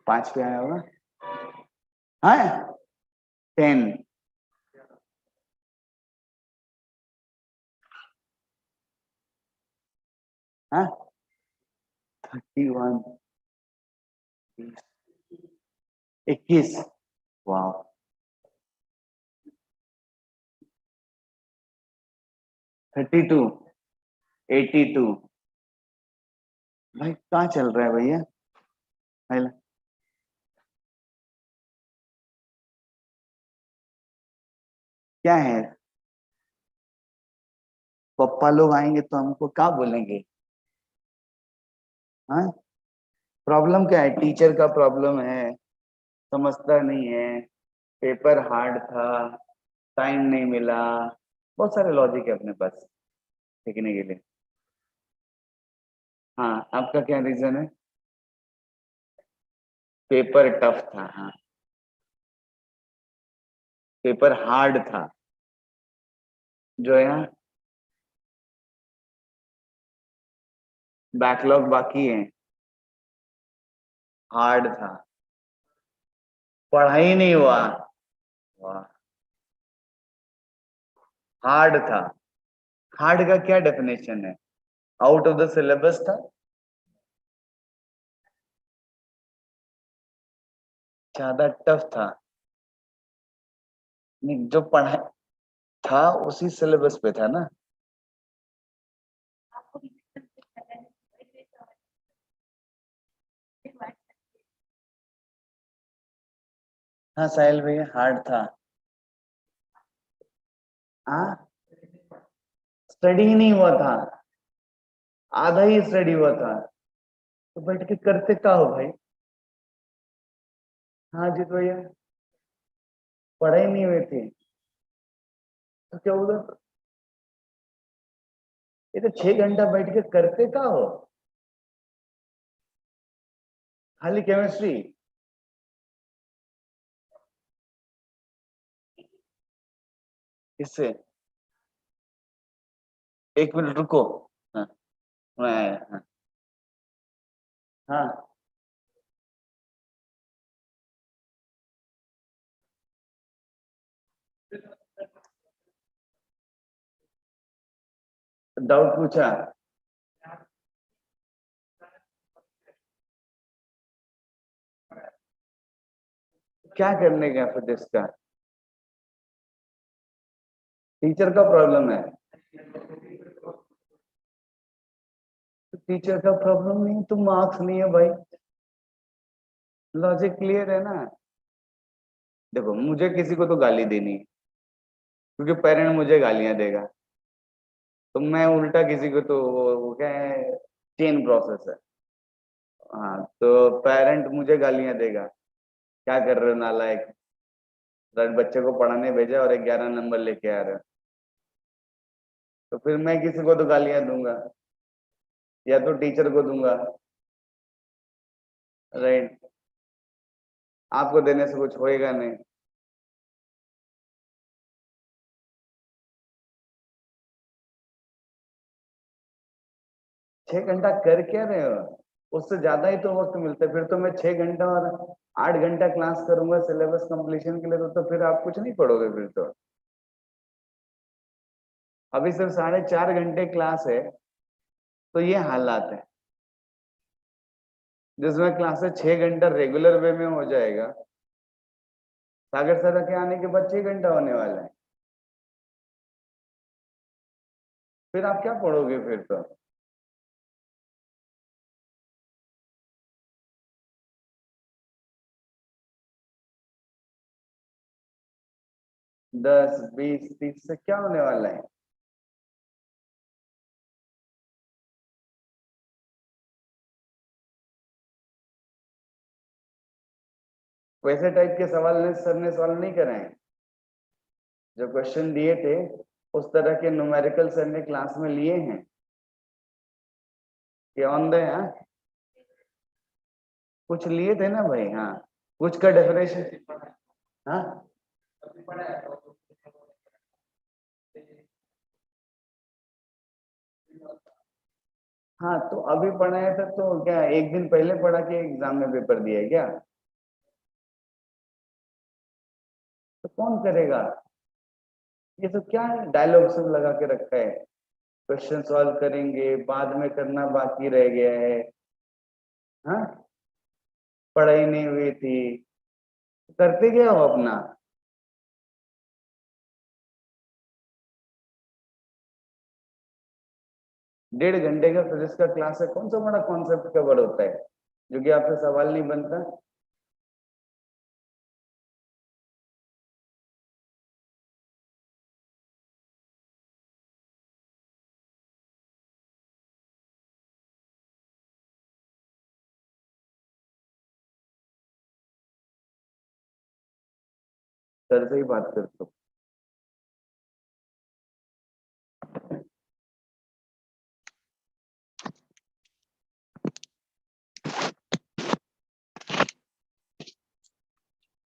5 पे आया होगा। हाँ 10, हाँ 31, 21, वाह। 32, 82। भाई कहाँ चल रहा है भैया? पहले क्या है, पप्पा लोग आएंगे तो हमको क्या बोलेंगे? हाँ, प्रॉब्लम क्या है? टीचर का प्रॉब्लम है, समझता नहीं है, पेपर हार्ड था, टाइम नहीं मिला, बहुत सारे लॉजिक है अपने पास सीखने के लिए। हाँ, आपका क्या रीजन है? पेपर टफ था, हाँ पेपर हार्ड था, जो है बैकलॉग बाकी है, हार्ड था, पढ़ाई नहीं हुआ, वाह, हार्ड था। हार्ड का क्या डेफिनेशन है? आउट ऑफ द सिलेबस था, ज्यादा टफ था? नहीं, जो पढ़ा था उसी सिलेबस पे था ना। हाँ साहिल भैया, हार्ड था। हाँ, स्टडी ही नहीं हुआ था, आधा ही स्टडी हुआ था, तो बैठ के करते क्या हो भाई? हाँ जीत भैया, पढ़ाई नहीं हुई थी तो क्या उधर, ये तो 6 घंटा बैठ के करते क्या हो? खाली केमिस्ट्री? किससे? 1 मिनट रुको। हाँ, मैं आया। हाँ हाँ, डाउट पूछा? क्या करने का फिर इसका? टीचर का प्रॉब्लम है? तो टीचर का प्रॉब्लम नहीं तो मार्क्स नहीं है भाई, लॉजिक क्लियर है ना। देखो, मुझे किसी को तो गाली देनी है, क्योंकि पेरेंट मुझे गालियां देगा, तो मैं उल्टा किसी को तो वो क्या है, चेन प्रोसेस है। हाँ, तो पेरेंट मुझे गालियां देगा, क्या कर रहे हो नालायक, बच्चे को पढ़ाने भेजा और 11 नंबर लेके आ रहे हो, तो फिर मैं किसी को तो गालियां दूंगा, या तो टीचर को दूंगा, राइट? आपको देने से कुछ होएगा नहीं। छह घंटा कर क्या रहे हो? उससे ज्यादा ही तो वक्त मिलता है, फिर तो मैं 6 घंटा और 8 घंटा क्लास करूंगा सिलेबस कंप्लीशन के लिए, तो फिर आप कुछ नहीं पढ़ोगे फिर तो। अभी सिर्फ 4.5 घंटे क्लास है, तो ये हालात है। जिसमें क्लासेस 6 घंटा रेगुलर वे में हो जाएगा, सागर सर के आने के बाद 6 घंटा होने वाला है, फिर आप क्या पढ़ोगे फिर तो? दस, 20, 30 से क्या होने वाला है? वैसे टाइप के सवाल ने सर ने सॉल्व नहीं कराए। जो क्वेश्चन दिए थे उस तरह के न्यूमेरिकल सर ने क्लास में लिए हैं कि ऑन द, हाँ कुछ लिए थे ना भाई। हाँ, कुछ का डेफिनेशन। हाँ हाँ, तो अभी पढ़ाया था तो क्या एक दिन पहले पढ़ा के एग्जाम में पेपर दिया है क्या? तो कौन करेगा? ये तो क्या डायलॉग सब लगा के रखा है, क्वेश्चन सॉल्व करेंगे, बाद में करना बाकी रह गया है। हाँ, पढ़ाई नहीं हुई थी, करते क्या हो अपना? 1.5 घंटे का फिजिक्स का क्लास है, कौन सा बड़ा कॉन्सेप्ट कवर होता है जो कि आपसे सवाल नहीं बनता? सर से ही बात करते हो।